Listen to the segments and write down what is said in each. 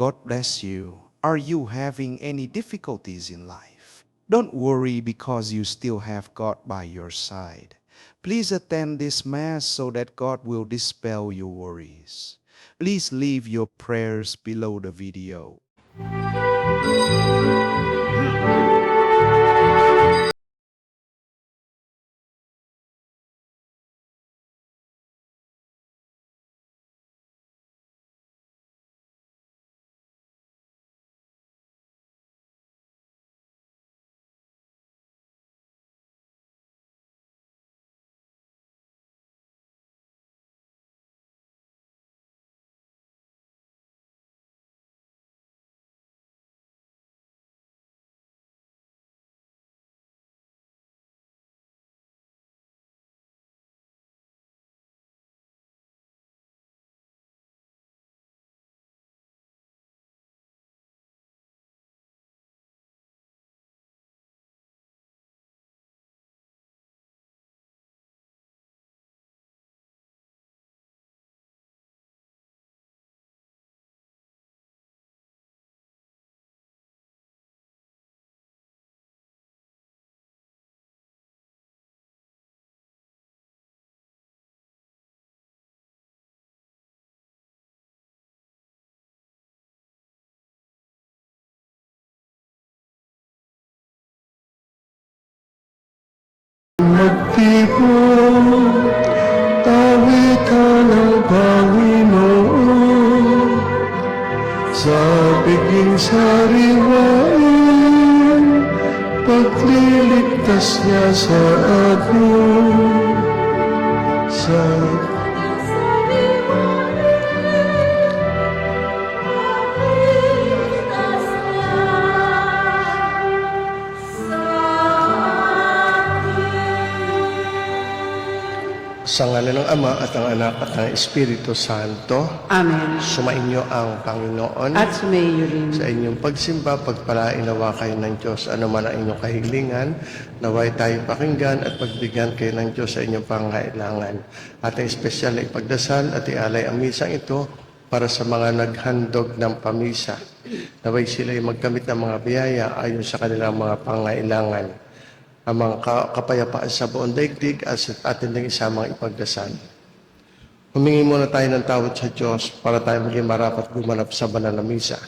God bless you. Are you having any difficulties in life? Don't worry because you still have God by your side. Please attend this Mass so that God will dispel your worries. Please leave your prayers below the video. Magtipon, tawitan ng Panginoon, sa biging sariwain, pagliligtas niya sa atin, sa Sa ngalan ng Ama at ng Anak at ng Espiritu Santo. Amen. Sumainyo ang Panginoon. At sumayo rin. Sa inyong pagsimba, pagpalain nawa kayo ng Diyos. Ano man ang inyong kahilingan, naway tayo pakinggan at pagbigyan kayo ng Diyos sa inyong pangailangan. At ang espesyal na ipagdasal at ialay ang misang ito para sa mga naghandog ng pamisa. Naway sila ay magkamit ng mga biyaya ayon sa kanilang mga pangailangan. Ang mga kapayapaan sa buong daigdig at atin ng isamang ipagdasal. Humingi muna tayo ng tawad sa Diyos para tayo maging marapat gumanap sa banal na misa.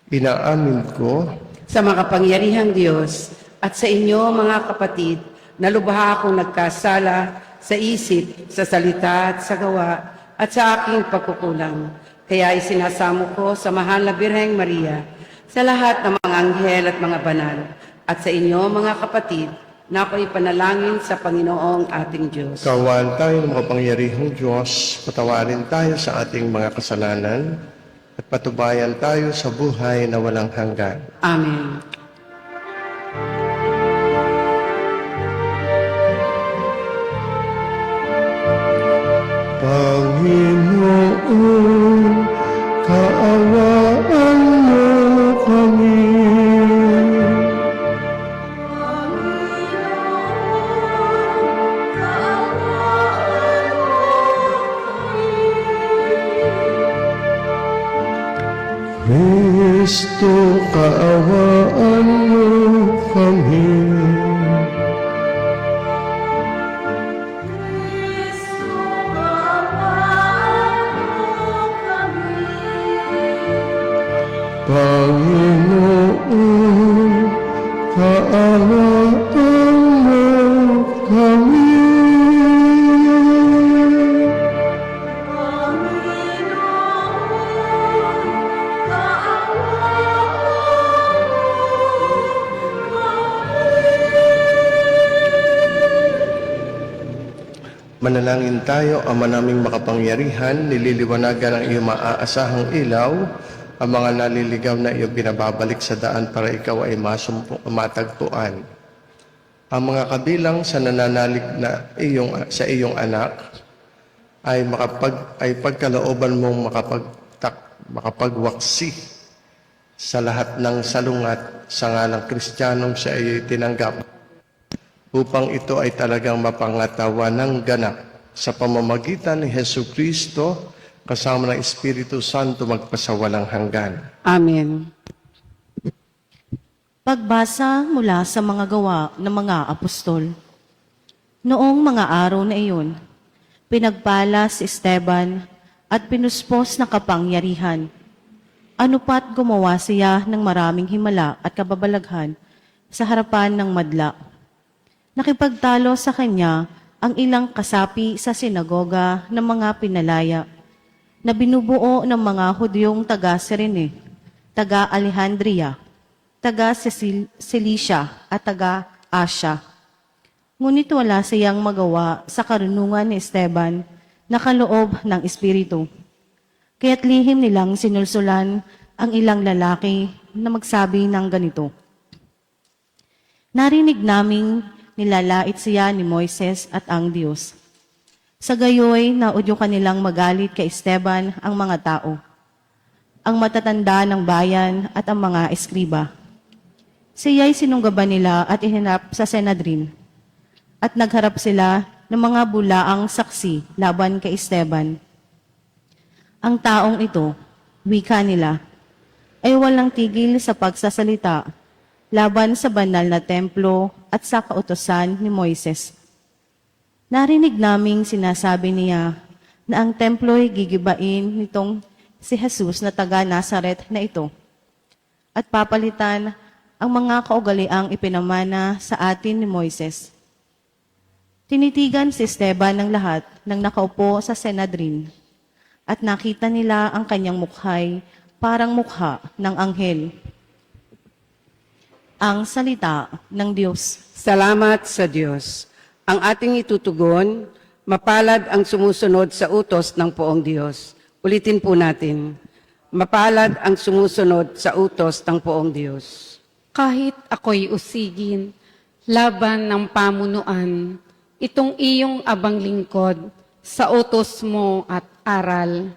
Inaamin ko Sa makapangyarihang Diyos at sa inyo mga kapatid, na lubha akong nagkasala sa isip, sa salita at sa gawa at sa aking pagkukulang. Kaya isinasamo ko sa mahal na Birheng Maria, sa lahat ng mga anghel at mga banal, at sa inyo mga kapatid, na ako'y panalangin sa Panginoong ating Diyos. kawan tayo ng makapangyarihang Diyos, patawarin tayo sa ating mga kasalanan, at patubayan tayo sa buhay na walang hanggan. Amen. Panginoon, kaawaan mo kami. Kristo, kaawaan mo kami. Panginoon, kaawaan mo kami. Manalangin tayo, Ama naming makapangyarihan, nililiwanagan ang iyong maaasahang ilaw, ang mga naliligaw na iyong binababalik sa daan para ikaw ay matagpuan. Ang mga kabilang sa nananalig na sa iyong anak ay pagkalooban mong makapagwaksi sa lahat ng salungat sa ngalang Kristiyanong sa iyo'y tinanggap, upang ito ay talagang mapangatawa ng ganap sa pamamagitan ni Hesu Kristo kasama ng Espiritu Santo magpasawalang hanggan. Amen. Pagbasa mula sa mga gawa ng mga apostol. Noong mga araw na iyon, pinagpala si Esteban at pinuspos na kapangyarihan. Ano pat gumawa siya ng maraming himala at kababalaghan sa harapan ng madla. Nakipagtalo sa kanya ang ilang kasapi sa sinagoga ng mga pinalaya na binubuo ng mga Hudyong taga-Sirene, taga-Alejandria, taga-Cilicia at taga-Asya. Ngunit wala siyang magawa sa karunungan ni Esteban na kaloob ng Espiritu. Kaya't lihim nilang sinulsulan ang ilang lalaki na magsabi ng ganito, "Narinig naming nilalait siya ni Moises at ang Diyos. Sa gayoy, naudyukan nilang magalit kay Esteban ang mga tao, ang matatanda ng bayan at ang mga eskriba. Siya'y sinunggaban nila at ihinap sa Sanhedrin, at nagharap sila ng mga bulaang saksi laban kay Esteban. Ang taong ito, wika nila, ay walang tigil sa pagsasalita laban sa banal na templo at sa kautusan ni Moises. Narinig naming sinasabi niya na ang templo'y gigibain nitong si Jesus na taga Nazaret na ito at papalitan ang mga kaugaliang ipinamana sa atin ni Moises." Tinitigan si Esteban ng lahat ng nakaupo sa Sanhedrin at nakita nila ang kanyang mukhay parang mukha ng anghel. Ang salita ng Diyos. Salamat sa Diyos. Ang ating itutugon, mapalad ang sumusunod sa utos ng poong Diyos. Ulitin po natin. Mapalad ang sumusunod sa utos ng poong Diyos. Kahit ako'y usigin, laban ng pamunuan, itong iyong abang lingkod, sa utos mo at aral.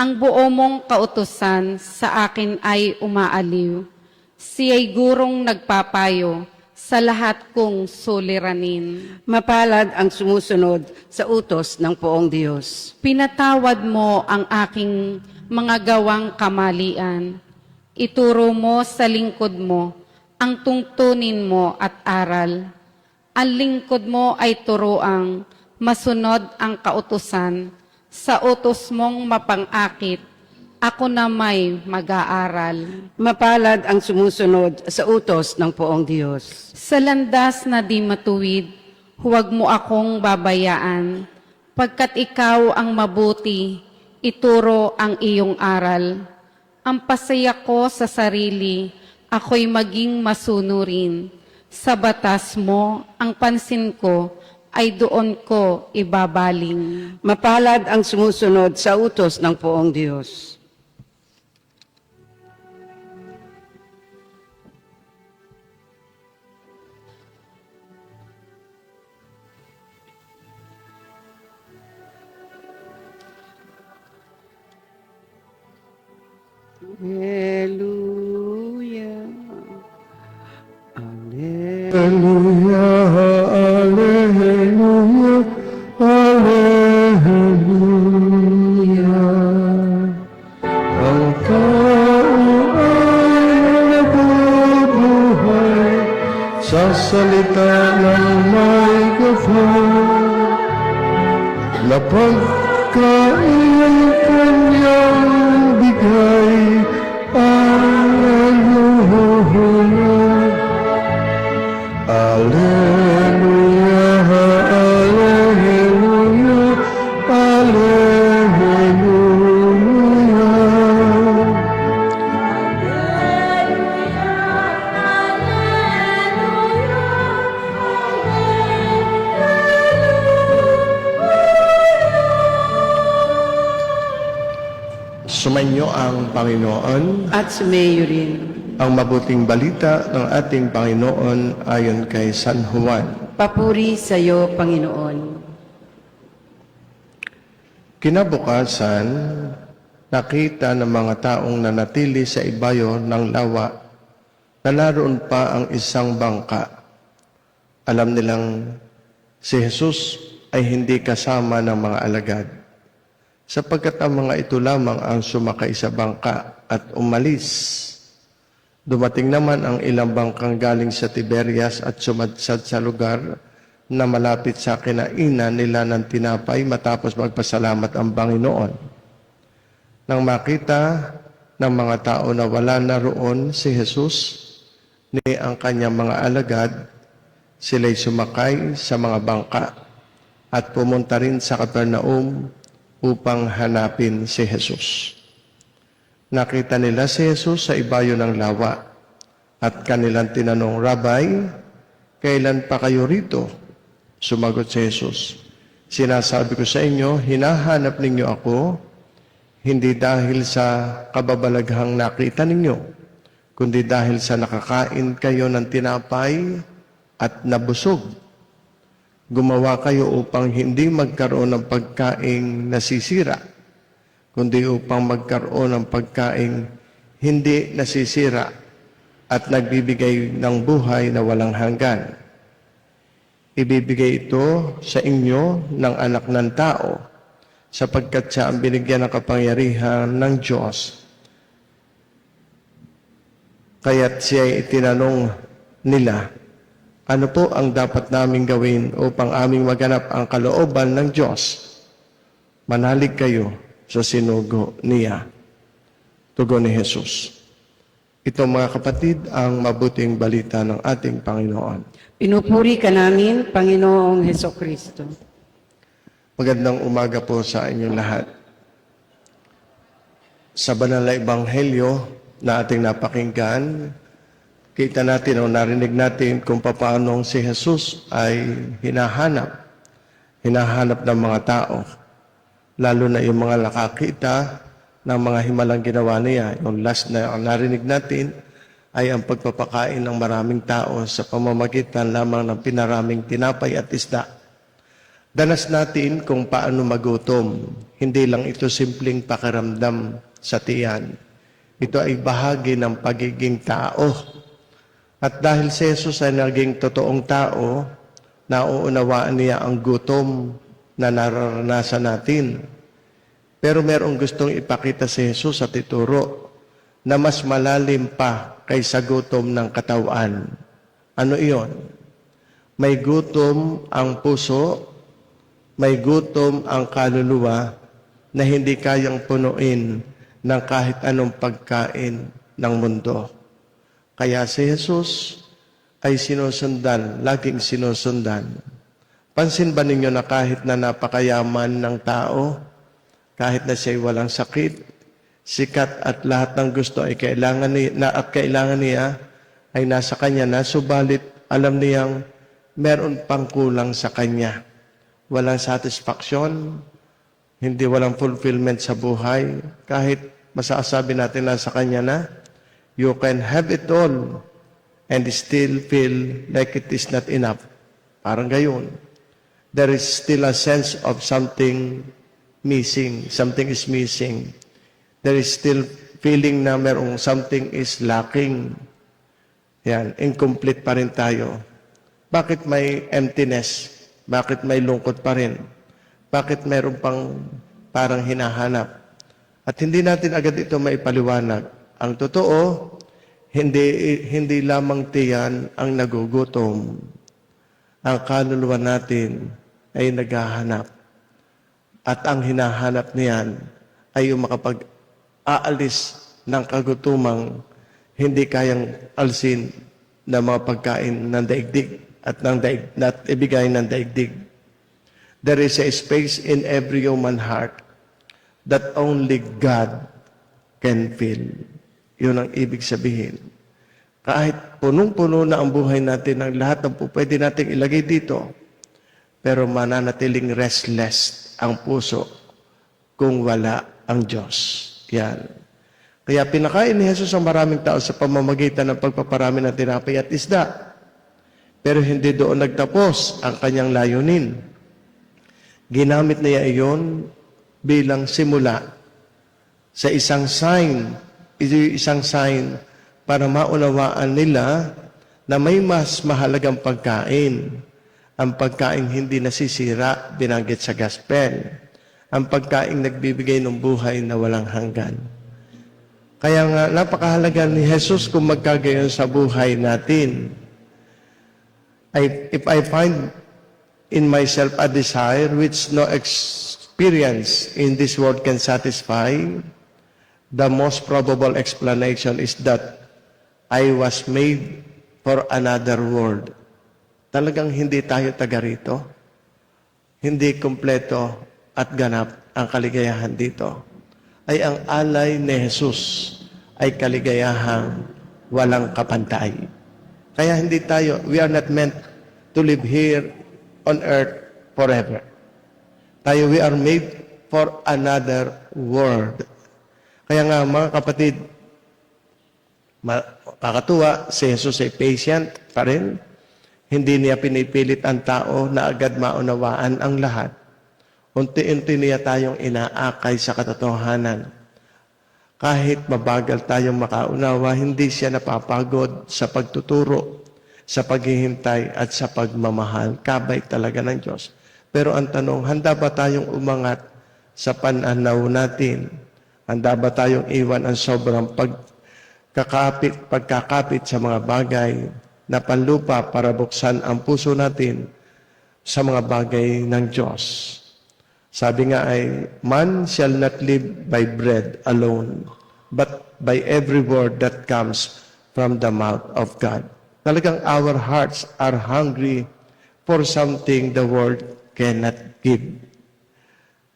Ang buo mong kautusan sa akin ay umaaliw. Siya'y gurong nagpapayo sa lahat kong suliranin. Mapalad ang sumusunod sa utos ng poong Diyos. Pinatawad mo ang aking mga gawang kamalian. Ituro mo sa lingkod mo ang tungtunin mo at aral. Ang lingkod mo ay turoang masunod ang kautusan. Sa utos mong mapangakit, ako na may mag-aaral. Mapalad ang sumusunod sa utos ng poong Diyos. Sa landas na di matuwid, huwag mo akong babayaan. Pagkat ikaw ang mabuti, ituro ang iyong aral. Ang pasaya ko sa sarili, ako'y maging masunurin. Sa batas mo, ang pansin ko ay doon ko ibabaling. Mapalad ang sumusunod sa utos ng poong Diyos. Hallelujah. Amen. Hallelujah, hallelujah, hallelujah. Ang tao ay nabubuhay sa salita ng may gabay, na pagkain kanyang bigay. Hallelujah, Alleluia, Alleluia, Alleluia. Sumainyo ang Panginoon. At sumayo rin. Ang mabuting balita ng ating Panginoon ayon kay San Juan. Papuri sa iyo, Panginoon. Kinabukasan, nakita ng mga taong nanatili sa ibayo ng lawa na naroon pa ang isang bangka. Alam nilang si Jesus ay hindi kasama ng mga alagad. sapagkat ang mga ito lamang ang sumakay sa bangka at umalis. Dumating naman ang ilang bangkang galing sa Tiberias at sumadsad sa lugar na malapit sa kinainan nila ng tinapay matapos magpasalamat ang Panginoon. Nang makita ng mga tao na wala na roon si Jesus ni ang kanyang mga alagad, sila'y sumakay sa mga bangka at pumunta rin sa Capernaum upang hanapin si Jesus. Nakita nila si Jesus sa ibayo ng lawa at kanilang tinanong, "Rabay, kailan pa kayo rito?" Sumagot si Jesus, "Sinasabi ko sa inyo, hinahanap ninyo ako, hindi dahil sa kababalaghang nakita ninyo, kundi dahil sa nakakain kayo ng tinapay at nabusog. Gumawa kayo upang hindi magkaroon ng pagkaing nasisira, kundi upang magkaroon ng pagkaing hindi nasisira at nagbibigay ng buhay na walang hanggan. Ibibigay ito sa inyo ng anak ng tao, sapagkat siya ang binigyan ng kapangyarihan ng Diyos." Kaya't siya ay itinanong nila, "Ano po ang dapat naming gawin upang aming maganap ang kalooban ng Diyos?" "Manalig kayo sa sinugo niya." Tugon ni Jesus. Ito mga kapatid ang mabuting balita ng ating Panginoon. Pinupuri ka namin, Panginoong Hesukristo. Magandang umaga po sa inyong lahat. Sa banal na ebanghelyo na ating napakinggan, kita natin o narinig natin kung paano si Jesus ay hinahanap ng mga tao. Lalo na yung mga nakakita ng mga himalang ginawa niya. Yung last na narinig natin ay ang pagpapakain ng maraming tao sa pamamagitan lamang ng pinaraming tinapay at isda. Danas natin kung paano magutom. Hindi lang ito simpleng pakiramdam sa tiyan. Ito ay bahagi ng pagiging tao. At dahil si Jesus ay naging totoong tao, nauunawaan niya ang gutom na nararanasan natin. Pero merong gustong ipakita si Jesus at ituro na mas malalim pa kaysa gutom ng katawan. Ano iyon? May gutom ang puso, may gutom ang kaluluwa na hindi kayang punuin ng kahit anong pagkain ng mundo. Kaya si Jesus ay sinusundan, laging sinusundan. Pansin ba ninyo na kahit na napakayaman ng tao, kahit na siya'y walang sakit, sikat at lahat ng gusto ay kailangan niya ay nasa kanya na, subalit alam niyang meron pang kulang sa kanya. Walang satisfaction, hindi walang fulfillment sa buhay, kahit masasabi natin na sa kanya na, you can have it all and still feel like it is not enough. Parang gayon. There is still a sense of something missing. Something is missing. There is still feeling na merong something is lacking. Yan, incomplete pa rin tayo. Bakit may emptiness? Bakit may lungkot pa rin? Bakit meron pang parang hinahanap? At hindi natin agad ito maipaliwanag. Ang totoo, hindi lamang tiyan ang nagugutom. Ang kaluluwa natin ay naghahanap. At ang hinahanap niyan ay yung makapag-aalis ng kagutumang hindi kayang alsin na mga pagkain ng daigdig at ibigay ng daigdig. There is a space in every human heart that only God can fill. Yun ang ibig sabihin. Kahit punong-puno na ang buhay natin ng lahat ng pwede nating ilagay dito, pero mananatiling restless ang puso kung wala ang Diyos. Yan. Kaya pinakain ni Jesus ang maraming tao sa pamamagitan ng pagpaparami ng tinapay at isda. Pero hindi doon nagtapos ang kanyang layunin. Ginamit niya iyon bilang simula sa isang sign para maunawaan nila na may mas mahalagang pagkain. Ang pagkain hindi nasisira, binanggit sa gospel. ang pagkaing nagbibigay ng buhay na walang hanggan. Kaya nga, napakahalaga ni Jesus kung magkagayon sa buhay natin. If I find in myself a desire which no experience in this world can satisfy, the most probable explanation is that I was made for another world. Talagang hindi tayo taga rito. Hindi kumpleto at ganap ang kaligayahan dito. Ay ang alay ni Jesus ay kaligayahang walang kapantay. Kaya hindi tayo, we are not meant to live here on earth forever. Tayo, we are made for another world. Kaya nga mga kapatid, kakatuwa, si Jesus ay patient pa rin. Hindi niya pinipilit ang tao na agad maunawaan ang lahat. Unti-unti niya tayong inaakay sa katotohanan. Kahit mabagal tayong makaunawa, hindi siya napapagod sa pagtuturo, sa paghihintay at sa pagmamahal. Kabay talaga ng Diyos. Pero ang tanong, handa ba tayong umangat sa pananaw natin? Handa ba tayong iwan ang sobrang pagkakapit sa mga bagay na panlupa para buksan ang puso natin sa mga bagay ng Diyos? Sabi nga ay, man shall not live by bread alone, but by every word that comes from the mouth of God. Talagang our hearts are hungry for something the world cannot give.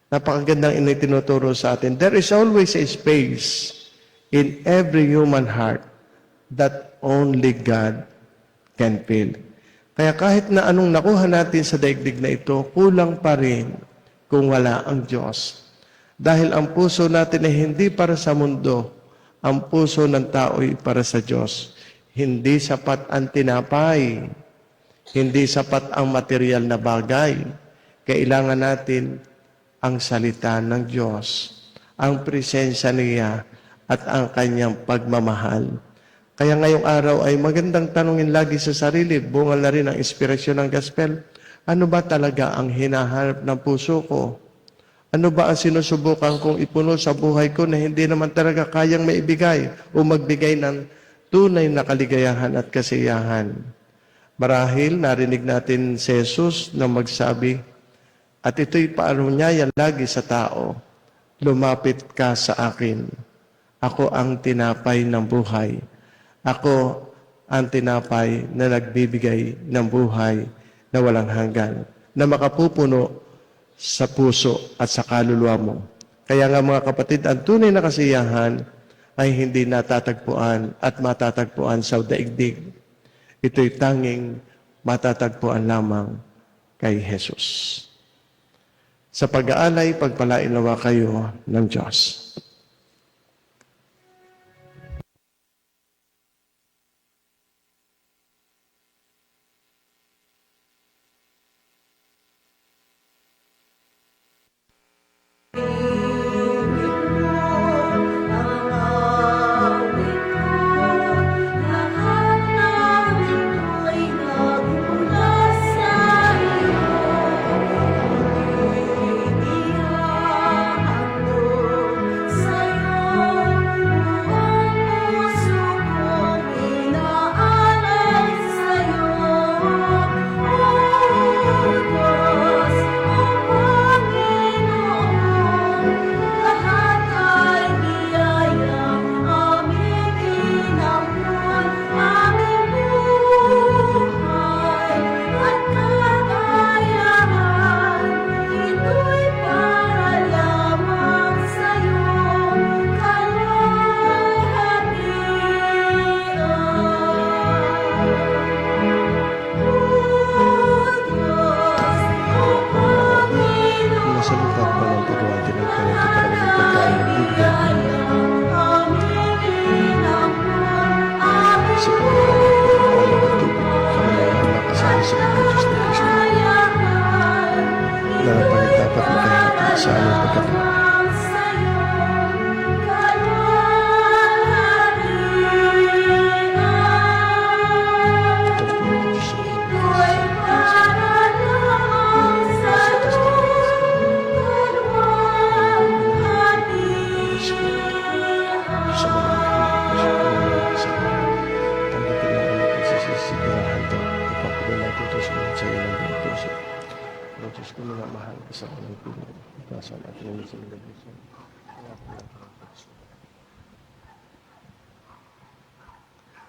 Napakagandang initinuturo sa atin. There is always a space in every human heart that only God can fill. Kaya kahit na anong nakuha natin sa daigdig na ito, kulang pa rin kung wala ang Diyos. Dahil ang puso natin ay hindi para sa mundo, ang puso ng tao ay para sa Diyos. Hindi sapat ang tinapay, hindi sapat ang material na bagay. Kailangan natin ang salita ng Diyos, ang presensya niya at ang kanyang pagmamahal. Kaya ngayong araw ay magandang tanungin lagi sa sarili, bungal na rin ang inspirasyon ng gospel. Ano ba talaga ang hinahanap ng puso ko? Ano ba ang sinusubukan kong ipuno sa buhay ko na hindi naman talaga kayang maibigay o magbigay ng tunay na kaligayahan at kasiyahan? Marahil narinig natin si Jesus na magsabi, at ito'y paanyaya lagi sa tao, lumapit ka sa akin. Ako ang tinapay ng buhay. Ako ang tinapay na nagbibigay ng buhay na walang hanggan, na makapupuno sa puso at sa kaluluwa mo. Kaya nga mga kapatid, ang tunay na kasiyahan ay hindi natatagpuan at matatagpuan sa daigdig. Ito'y tanging matatagpuan lamang kay Jesus. Sa pag-aalay, pagpalain nawa kayo ng Diyos. Sa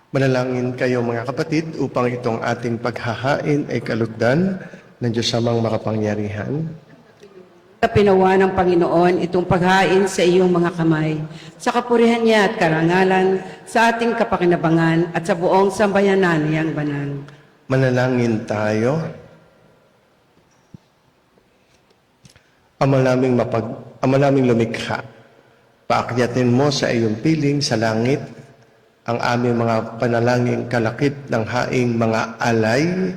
Manalangin kayo mga kapatid upang itong ating paghahain ay kalugdan ng Diyos amang makapangyarihan. Kapinawa ng Panginoon itong paghain sa iyong mga kamay, sa kapurihan niya at karangalan, sa ating kapakinabangan at sa buong sambayanan niyang banal. Manalangin tayo. Ama naming lumikha, paakyatin mo sa iyong piling sa langit ang aming mga panalangin kalakip ng haing mga alay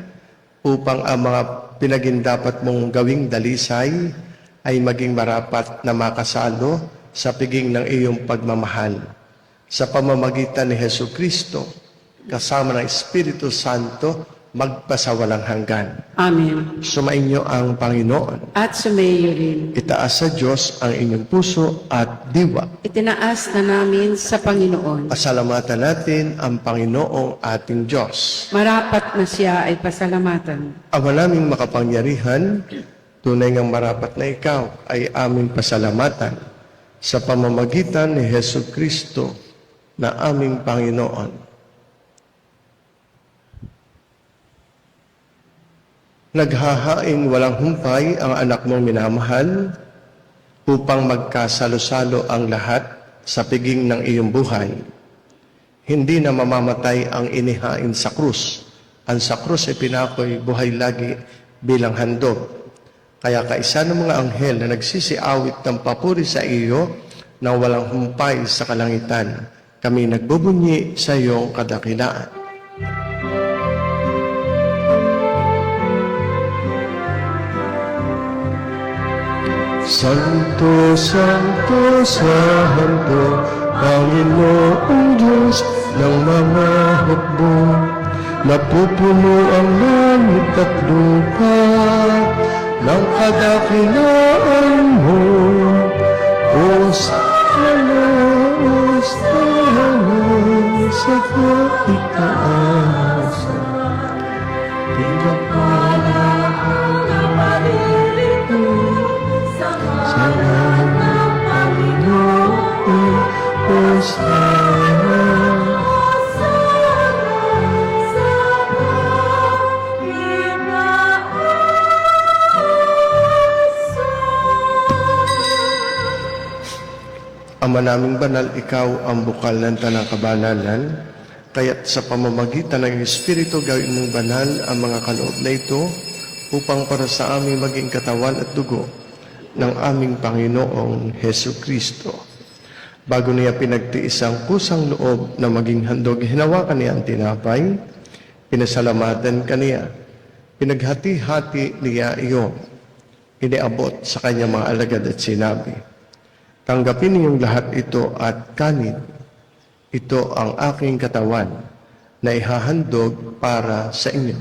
upang ang mga pinagindapat mong gawing dalisay ay maging marapat na makasalo sa piging ng iyong pagmamahal. Sa pamamagitan ni Hesu Kristo, kasama ng Espiritu Santo, magpasawalang hanggan. Amen. Sumainyo ang Panginoon. At sumayo rin. Itaas sa Diyos ang inyong puso at diwa. Itinaas na namin sa Panginoon. Pasalamatan natin ang Panginoong ating Diyos. Marapat na siya ay pasalamatan. Ama naming makapangyarihan, tunay ngang marapat na ikaw ay aming pasalamatan sa pamamagitan ni Hesu Kristo na aming Panginoon. Naghahaing walang humpay ang anak mong minamahal upang magkasalo-salo ang lahat sa piging ng iyong buhay. Hindi na mamamatay ang inihain sa krus. Ang sa krus ay pinakoy buhay lagi bilang handog. Kaya kaisa ng mga anghel na nagsisiawit ng papuri sa iyo na walang humpay sa kalangitan, kami nagbubunyi sa iyong kadakilaan. Santo, Santo, Santo, Panginoong Diyos ng mga hukbo, napupuno ang langit at lupa ng kadakilaan mo. Hosana, Hosana sa kaitaasan. Pinagpala ang naparirito sa ngalan ng Panginoon. Hosana, Ama naming banal, ikaw ang bukal ng tanang kabanalan, kaya't sa pamamagitan ng Espiritu gawin mong banal ang mga kaloob na ito upang para sa aming maging katawan at dugo ng aming Panginoong Hesu Kristo. Bago niya pinagtiis ang kusang loob na maging handog, hinawakan niya ang tinapay, pinasalamatan kaniya, pinaghati-hati niya iyon, iniabot sa kanyang mga alagad at sinabi, tanggapin niyong lahat ito at kanin. Ito ang aking katawan na ihahandog para sa inyo.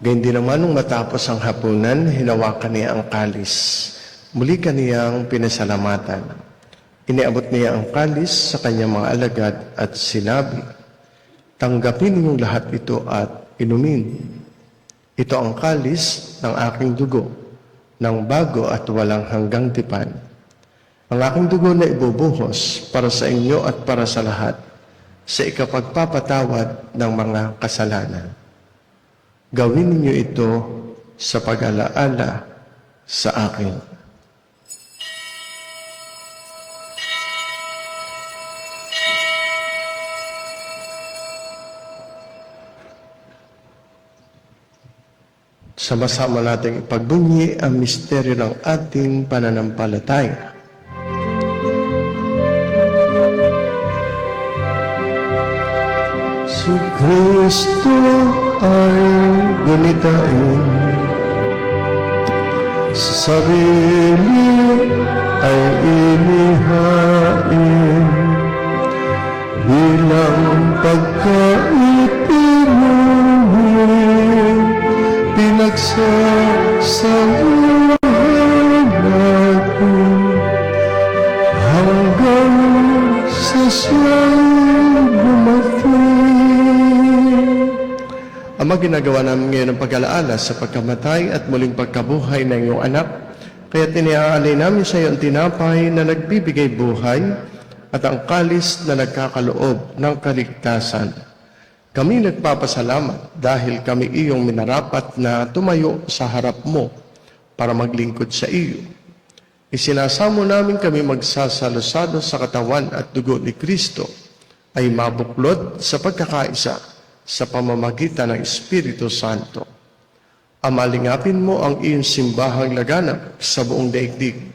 Gayun din naman nung matapos ang hapunan, hinawakan niya ang kalis. Muli kaniyang pinasalamatan. Iniabot niya ang kalis sa kanyang mga alagad at sinabi, tanggapin niyong lahat ito at inumin. Ito ang kalis ng aking dugo, ng bago at walang hanggang tipan. Ang aking dugo na ibubuhos para sa inyo at para sa lahat, sa ikapagpapatawad ng mga kasalanan. Gawin ninyo ito sa pag-alaala sa akin. Sama-sama nating ipagbunyi ang misteryo ng ating pananampalataya. Si Kristo ay gunitain, sa sarili ay inihain, bilang pagkaipinuhin, pinagsasaluhan natin hanggang sa siya'y dumating. Ama, ginagawa namin ngayon ang pag-alaala sa pagkamatay at muling pagkabuhay ng iyong anak. Kaya tiniaalay namin sa iyo ang tinapay na nagbibigay buhay at ang kalis na nagkakaloob ng kaligtasan. Kami nagpapasalamat dahil kami iyong minarapat na tumayo sa harap mo para maglingkod sa iyo. Isinasamo namin kami magsasalusado sa katawan at dugo ni Kristo ay mabuklod sa pagkakaisa sa pamamagitan ng Espiritu Santo. Amalingapin mo ang iyong simbahang laganap sa buong daigdig.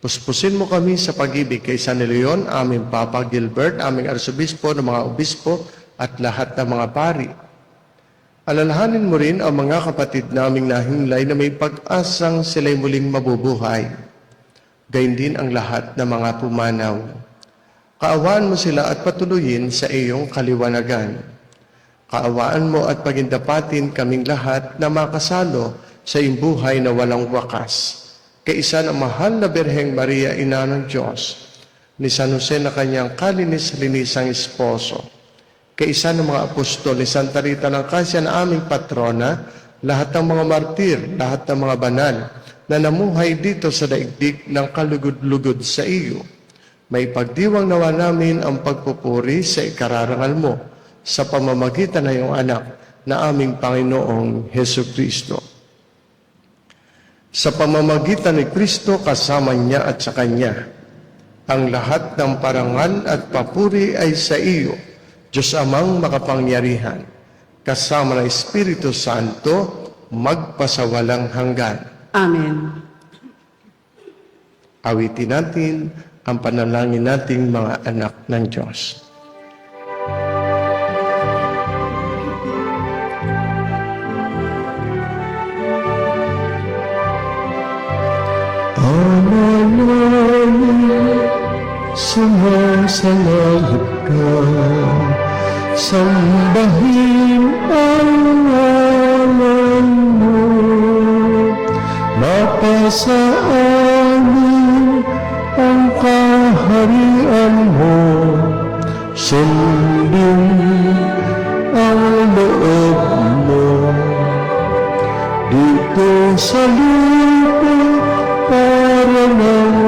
Puspusin mo kami sa pag-ibig kay San Leon, aming Papa Gilbert, aming Arsobispo ng mga obispo at lahat ng mga pari. Alalahanin mo rin ang mga kapatid naming nahinglay na may pag-asang sila'y muling mabubuhay. Gayun din ang lahat ng mga pumanaw. Kaawaan mo sila at patuloyin sa iyong kaliwanagan. Kaawaan mo at pagindapatin kaming lahat na makasalo sa iyong buhay na walang wakas. Kaisa ng mahal na Birheng Maria, Ina ng Diyos, ni San Jose na kanyang kalinis-linisang esposo, kaisa ng mga apostol, ni Santa Rita ng Cassia na aming patrona, lahat ng mga martir, lahat ng mga banal na namuhay dito sa daigdig ng kalugod-lugod sa iyo. May pagdiwang nawa namin ang pagpupuri sa ikararangal mo sa pamamagitan ng iyong anak na aming Panginoong Heso Kristo. Sa pamamagitan ni Kristo kasama niya at sa Kanya, ang lahat ng parangal at papuri ay sa iyo, Diyos Amang makapangyarihan, kasama ng Espiritu Santo, magpasawalang hanggan. Amen. Awitin natin ang panalangin nating mga anak ng Diyos. Sumasalangit ka, sambahin ang ngalan mo, mapasa amin ang kaharian mo, sundin ang loob mo, dito sa lupa para ng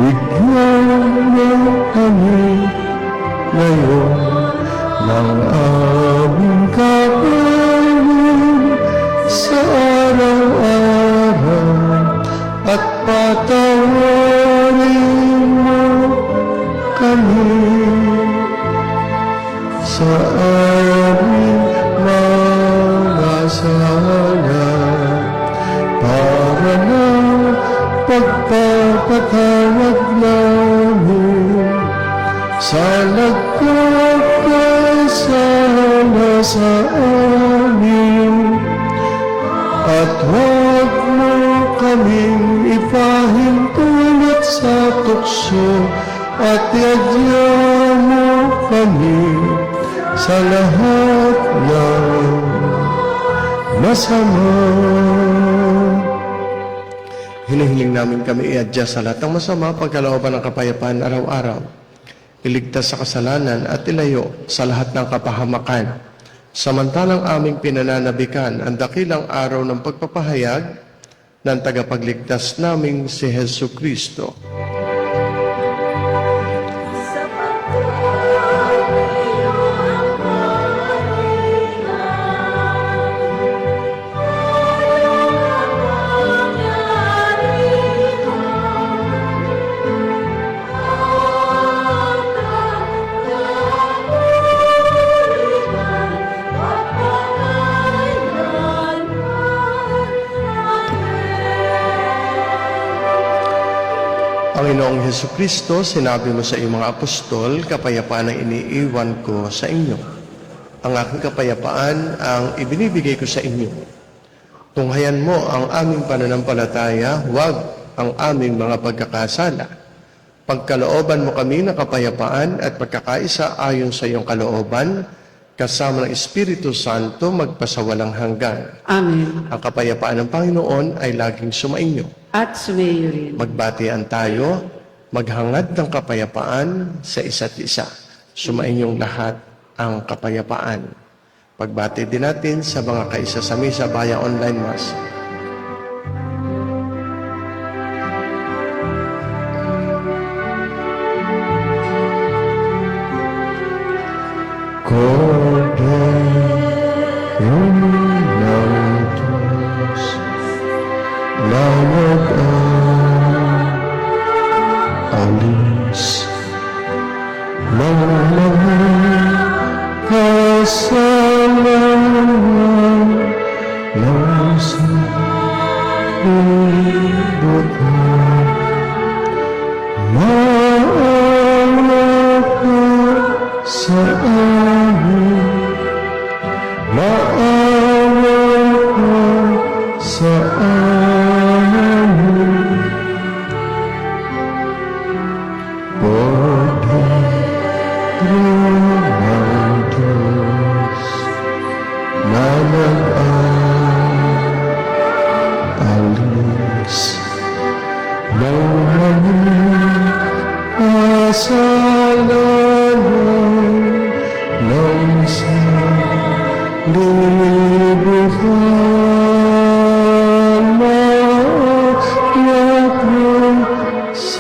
bigyan mo kami ngayon ng aming kakanin sa araw-araw at patawarin mo kami sa aming mga sala para na pagpapatawad namin sa nagkakasala sa amin, at huwag mo kaming ipahintulot sa tukso, at iadya mo kami sa lahat ng masama. Hinihiling namin kami iadya sa lahat ng masama, pagkalooban ng kapayapaan araw-araw, iligtas sa kasalanan at ilayo sa lahat ng kapahamakan. Samantalang aming pinananabikan ang dakilang araw ng pagpapahayag ng tagapagligtas naming si Hesu Kristo. Panginoong Hesukristo, sinabi mo sa iyong mga apostol, kapayapaan ang iniiwan ko sa inyo. Ang aking kapayapaan ang ibinibigay ko sa inyo. Tunghayan mo ang aming pananampalataya, huwag ang aming mga pagkakasala. Pagkalooban mo kami ng kapayapaan at pagkakaisa ayon sa iyong kalooban, kasama ng Espiritu Santo magpasawalang hanggan. Amen. Ang kapayapaan ng Panginoon ay laging sumainyo. At sumayo rin. Magbatian tayo. maghangad ng kapayapaan sa isa't isa. Sumainyong lahat ang kapayapaan. Pagbati din natin sa mga kaisa sa misa via online mass. Cordero ng Diyos, na mag-alis ng mga kasalanan ng sanlibutan. Maawa ka sa amin, maawa ka sa amin. Cordero ng Diyos, na mag-alis ng mga kasalanan ng sanlibutan. Maawa ka sa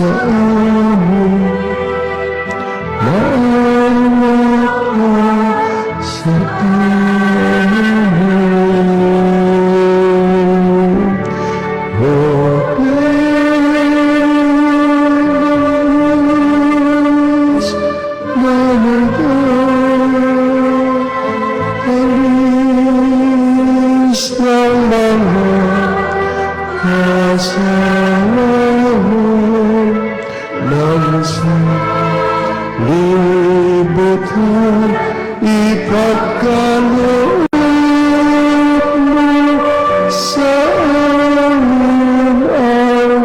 amin, maawa ka sa amin. O Diyos, na mag-alis ng mga kasalanan ng sanlibutan, ipagkaloob mo sa amin ang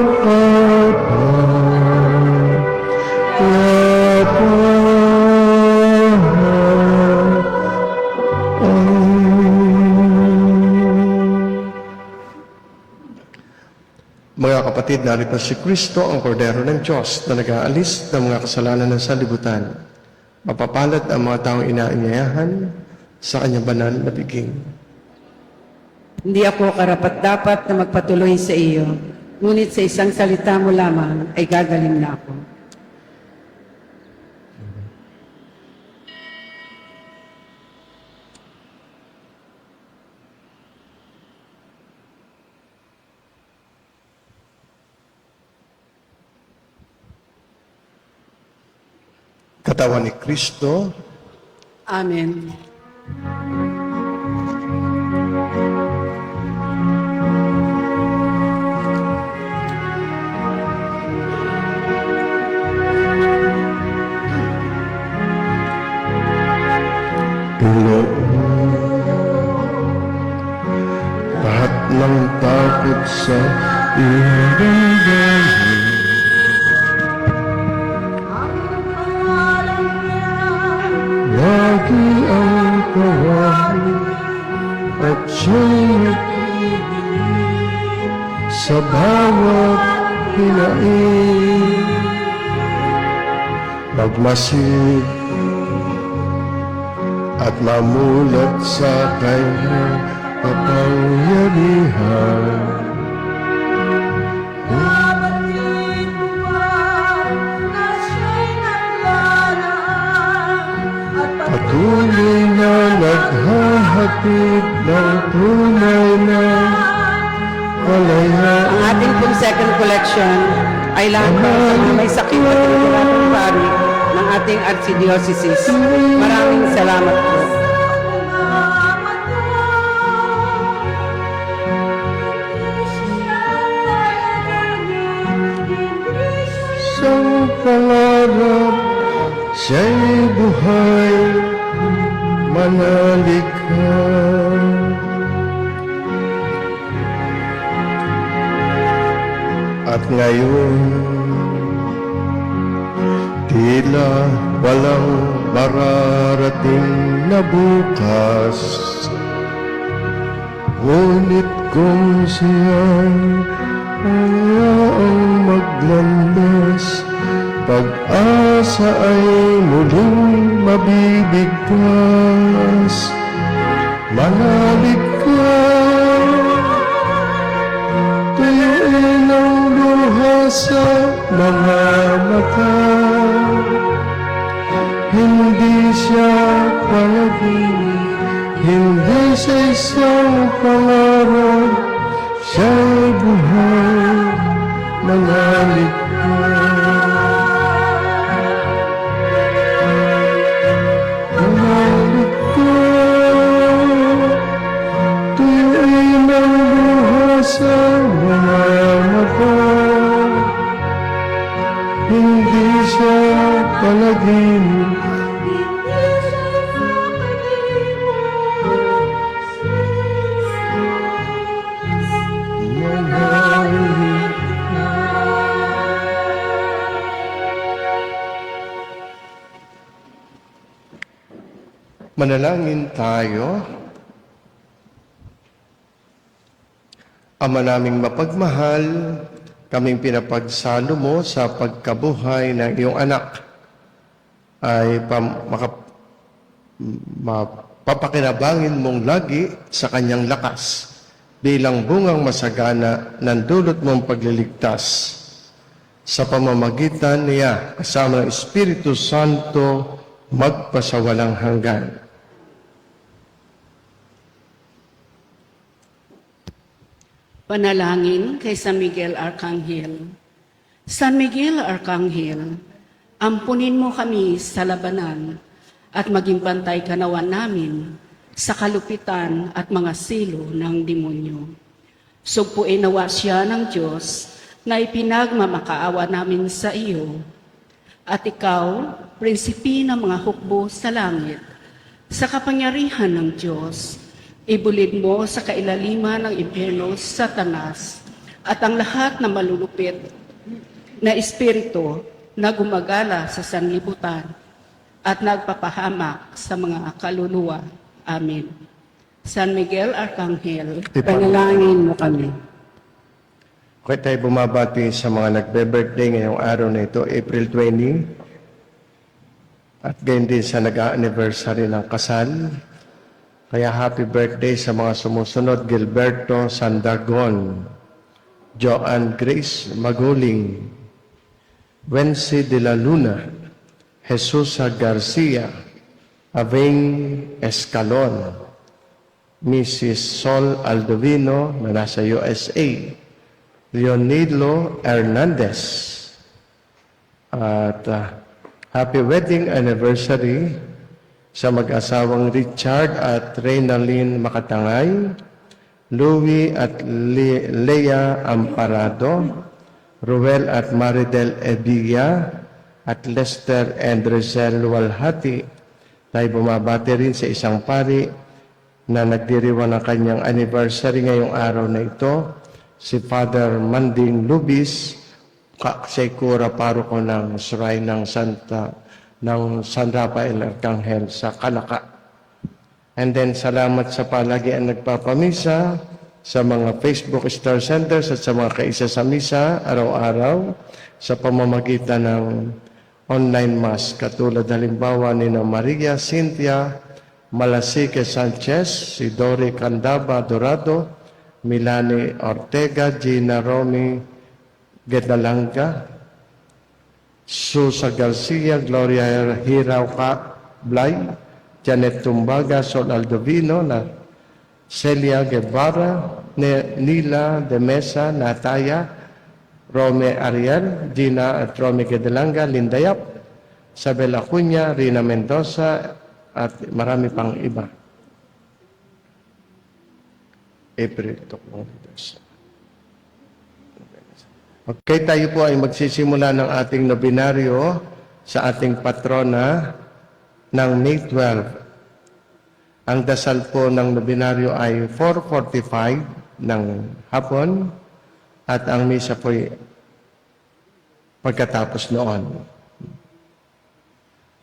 Mga kapatid, narito si Kristo, ang Kordero ng Diyos, na nag-aalis ng mga kasalanan ng sanlibutan. Mapapalad ang mga taong inaanyayahan sa kanyang banal na biging. Hindi ako karapat-dapat na magpatuloy sa iyo, ngunit sa isang salita mo lamang ay gagaling na ako. Katawan ni Kristo, Amen. lahat ng takot sa iyong damdamin. Lagi ang kawan at siya'y sa bawat hinaing. Magmasid at mamulat sa kanyang kapangyarihan. Patuloy na naghahatid ng tunay na kalayaan. Ang ating pong second collection ay lahat para sa mga may sakit at pinagkakang pari ng ating archdiocese. Maraming salamat po. Sa pangarap siya'y buhay, manalig ka. At ngayon, tila walang mararating na bukas. Ngunit kung siya'y ayaang maglandas pag-asa ay muling mabibigkas. Manalig ka, tuyuin ang luha sa mga mata. Hindi siya panaginip, hindi sa isang pangarap, siya'y buhay, manalig ka. Manalig ka, tuyuin ang luha sa mga mata. Hindi siya panaginip, manalig ka. Manalangin tayo. Ama naming mapagmahal, kaming pinapagsalo mo sa pagkabuhay ng iyong anak ay mapapakinabangin mong lagi sa kanyang lakas bilang bungang masagana ng dulot mong pagliligtas sa pamamagitan niya kasama ng Espiritu Santo magpasawalang hanggan. Panalangin kay San Miguel Arcangel. San Miguel Arcangel, ampunin mo kami sa labanan at maging bantay kanawan namin sa kalupitan at mga silo ng demonyo. Sugpuin nawa siya ng Diyos na ipinagmamakaawa namin sa iyo. At ikaw, prinsipi ng mga hukbo sa langit, sa kapangyarihan ng Diyos, ibulid mo sa kailaliman ng impyerno Satanas at ang lahat na malulupit na espiritu na gumagala sa sanlibutan at nagpapahamak sa mga kaluluwa. Amen. San Miguel Arcangel, panalangin mo kami. Okay, tayo bumabati sa mga nagbe-birthday ngayong araw na ito, April 20, at gayon din sa nag-anniversary ng kasal. Kaya happy birthday sa mga sumusunod: Gilberto Sandagon, Joanne Grace Maguling, Wency de la Luna, Jesusa Garcia, Aveng Escalon, Mrs. Sol Aldovino na nasa USA, Leonilo Hernandez, at happy wedding anniversary sa mag-asawang Richard at Reynalyn Makatangay, Louie at Lea Amparado, Ruel at Maridel Evilla, at Lester and Rizal Walhati. Tayo bumabati rin sa isang pari na nagdiriwang ng kanyang anniversary ngayong araw na ito, si Father Manding Lubis, Sekura Paroko ng Shrine ng San Rafael Arcangel sa Kalaka. And then salamat sa palagian nagpapamisa, sa mga Facebook Star Centers at sa mga kaisa sa misa araw-araw sa pamamagitan ng online mass, katulad halimbawa ni Maria Cynthia Malasique Sanchez, si Dori Candaba Dorado, Milani Ortega, Gina Romy Gedalanga, Susa Garcia, Gloria Hirauka Blay, Janet Tumbaga, Sol Aldovino, Celia Guevara, Nila de Mesa, Nataya, Rome Ariel, Gina at Romy Gedalanga, Linda Yap, Isabel Acuña, Rina Mendoza, at marami pang iba. April to. Okay, tayo po ay magsisimula ng ating nobinaryo sa ating patrona ng May 12. Ang dasal po ng nobinaryo ay 4:45 ng hapon at ang misa po ay pagkatapos noon.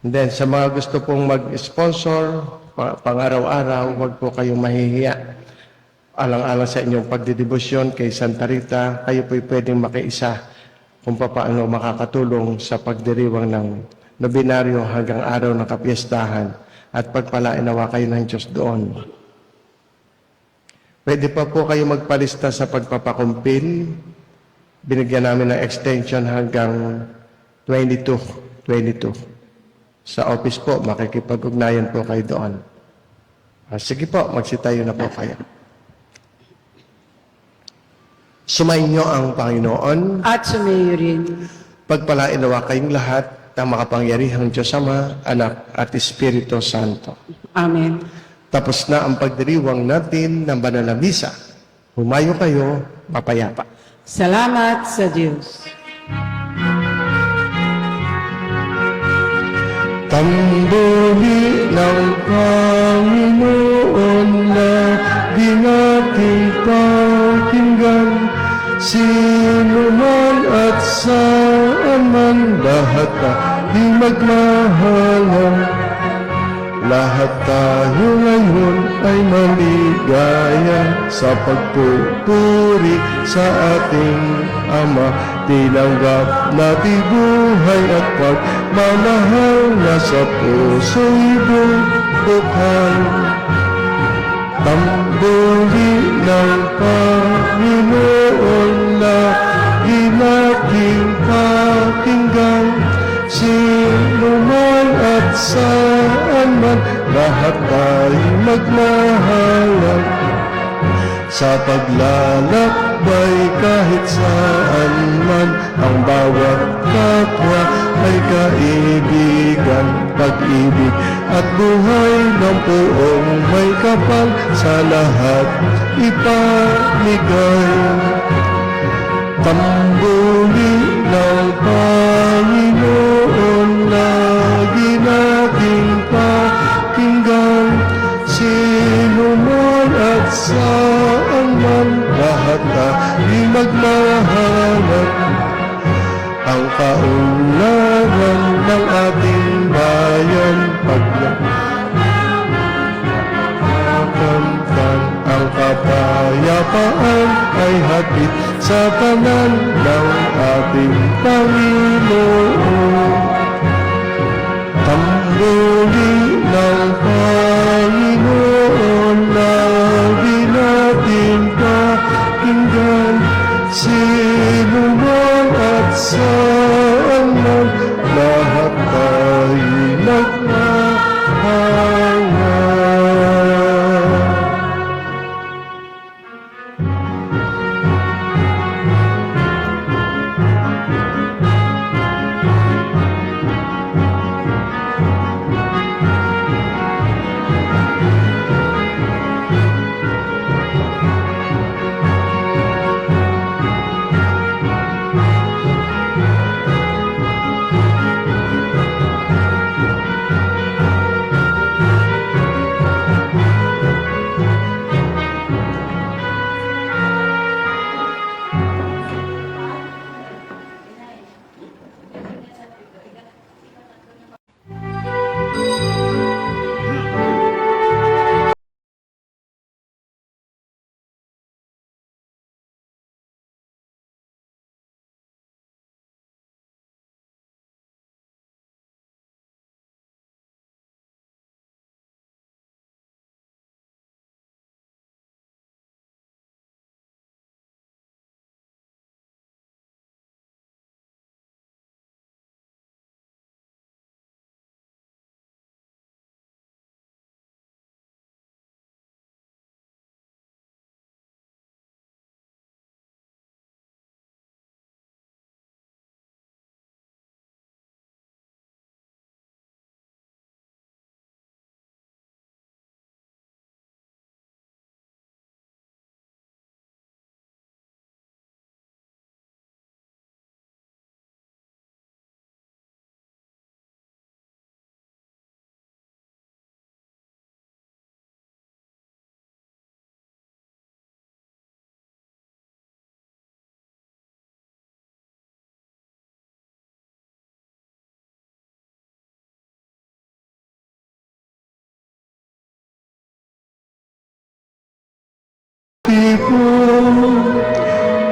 And then sa mga gusto pong mag-sponsor pang-araw-araw, huwag po kayong mahihiya. Alang-alang sa inyong pagdidibusyon kay Santa Rita, kayo po'y pwedeng makiisa kung paano makakatulong sa pagdiriwang ng nobinaryo hanggang araw ng kapiyastahan at pagpalain nawa kayo ng Diyos doon. Pwede pa po kayo magpalista sa pagpapakumpil. Binigyan namin ng extension hanggang 22. Sa office po, makikipag-ugnayan po kayo doon. Sige po, magsitayo na po kayo. Sumainyo ang Panginoon. At sumayo rin. Pagpalain nawa kayong lahat ng makapangyarihang Diyos Ama, Anak at Espiritu Santo. Amen. Tapos na ang pagdiriwang natin ng banal na misa. Humayo kayo, mapayapa. Salamat sa Diyos. Tambuli ng Panginoon na di nating pakinggan, sino man at saan man, lahat di magmahalan. Lahat tayo ngayon ay maligaya sa pagpupuri sa ating Ama. Tinanggap natin buhay at pagmamahal na sa puso'y bukal. Tambuli ng Panginoon na di nating pakinggan, sino man at saan man, lahat tayo magmahalan. Sa paglalakbay kahit saan man, ang bawat kapwa ay kaibigan, pag-ibig at buhay ng buong may kapal, sa lahat ipamigay. Tambuli ng Panginoon, lagi nating pakinggan, sino man at saan man, lahat di magmahalan. Ang kaunlaran ng ating bayan, paglakamtan, ang kapayapaan ay hatid sa tanan ng ating Panginoon. Tambuli ng Panginoon, lagi natin pakinggan, sino man at saan man, lahat tayo nagmahalan.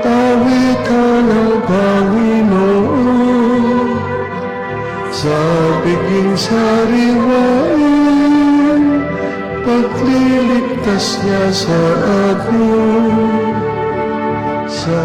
Tawid ka ng Panginoon. sariwain, pagliligtas niya sa atin. Sa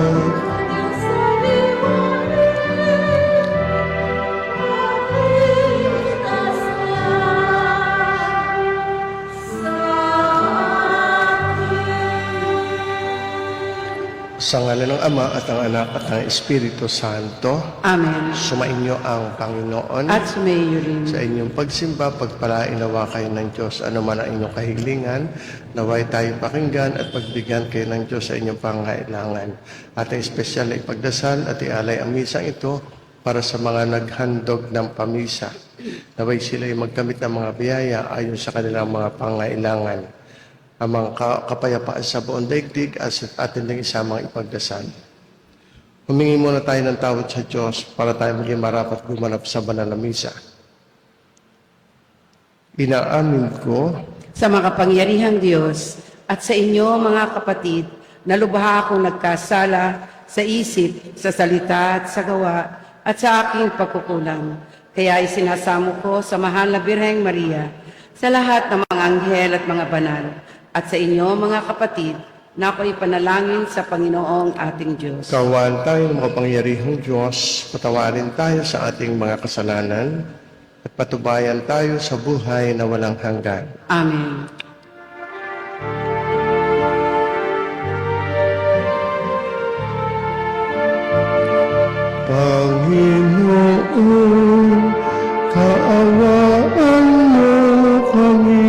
Sa ngalan ng Ama at ng Anak at ng Espiritu Santo, Amen. sumainyo ang Panginoon. At sumayo rin. Sa inyong pagsimba, pagpalain nawa kayo ng Diyos, ano man ang inyong kahilingan, naway tayo pakinggan at pagbigyan kayo ng Diyos sa inyong pangailangan. At ang espesyal ay pagdasal at ialay ang misang ito para sa mga naghandog ng pamisa. Naway sila ay magkamit ng mga biyaya ayon sa kanilang mga pangailangan. Ang mga kapayapaan sa buong daigdig at atin ng isamang ipagdasal. Humingi muna tayo ng tawad sa Diyos para tayo maging marapat gumanap sa banal na misa. Inaamin ko Sa makapangyarihang Diyos at sa inyo mga kapatid, na lubha akong nagkasala sa isip, sa salita at sa gawa at sa aking pagkukulang. Kaya isinasamo ko sa mahal na Birheng Maria, sa lahat ng mga anghel at mga banal, at sa inyo mga kapatid, na ako'y panalangin sa Panginoong ating Diyos. kawan tayo ng makapangyarihang Diyos, patawarin tayo sa ating mga kasalanan at patubayan tayo sa buhay na walang hanggan. Amen. Panginoon, kaawaan mo kami.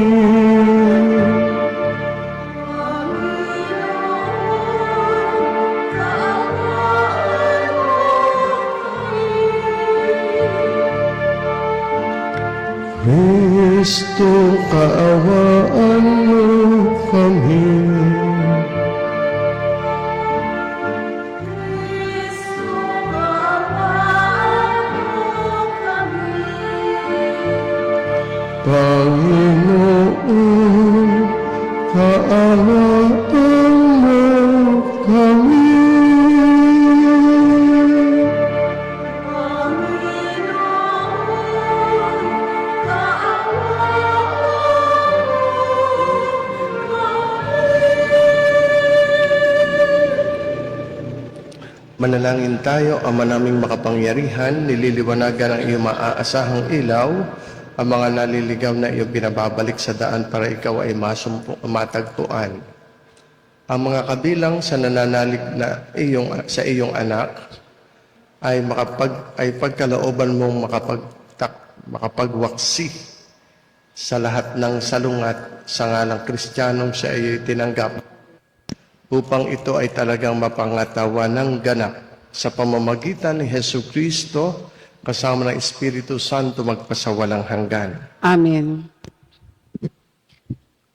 Kristo, kaawaan mo kami. Panginoon, kaawaan mo kami. Manalangin tayo, Ama naming makapangyarihan, nililiwanagan ang iyong maaasahang ilaw, ang mga naliligaw na iyong binababalik sa daan para ikaw ay matagpuan. Ang mga kabilang sa nananalig na sa iyong anak ay pagkalooban mong makapagwaksi sa lahat ng salungat sa ngalang Kristiyanong sa iyo'y tinanggap, upang ito ay talagang mapangatawan ng ganap sa pamamagitan ni Jesucristo kasama ng Espiritu Santo magpasawalang hanggan. Amen.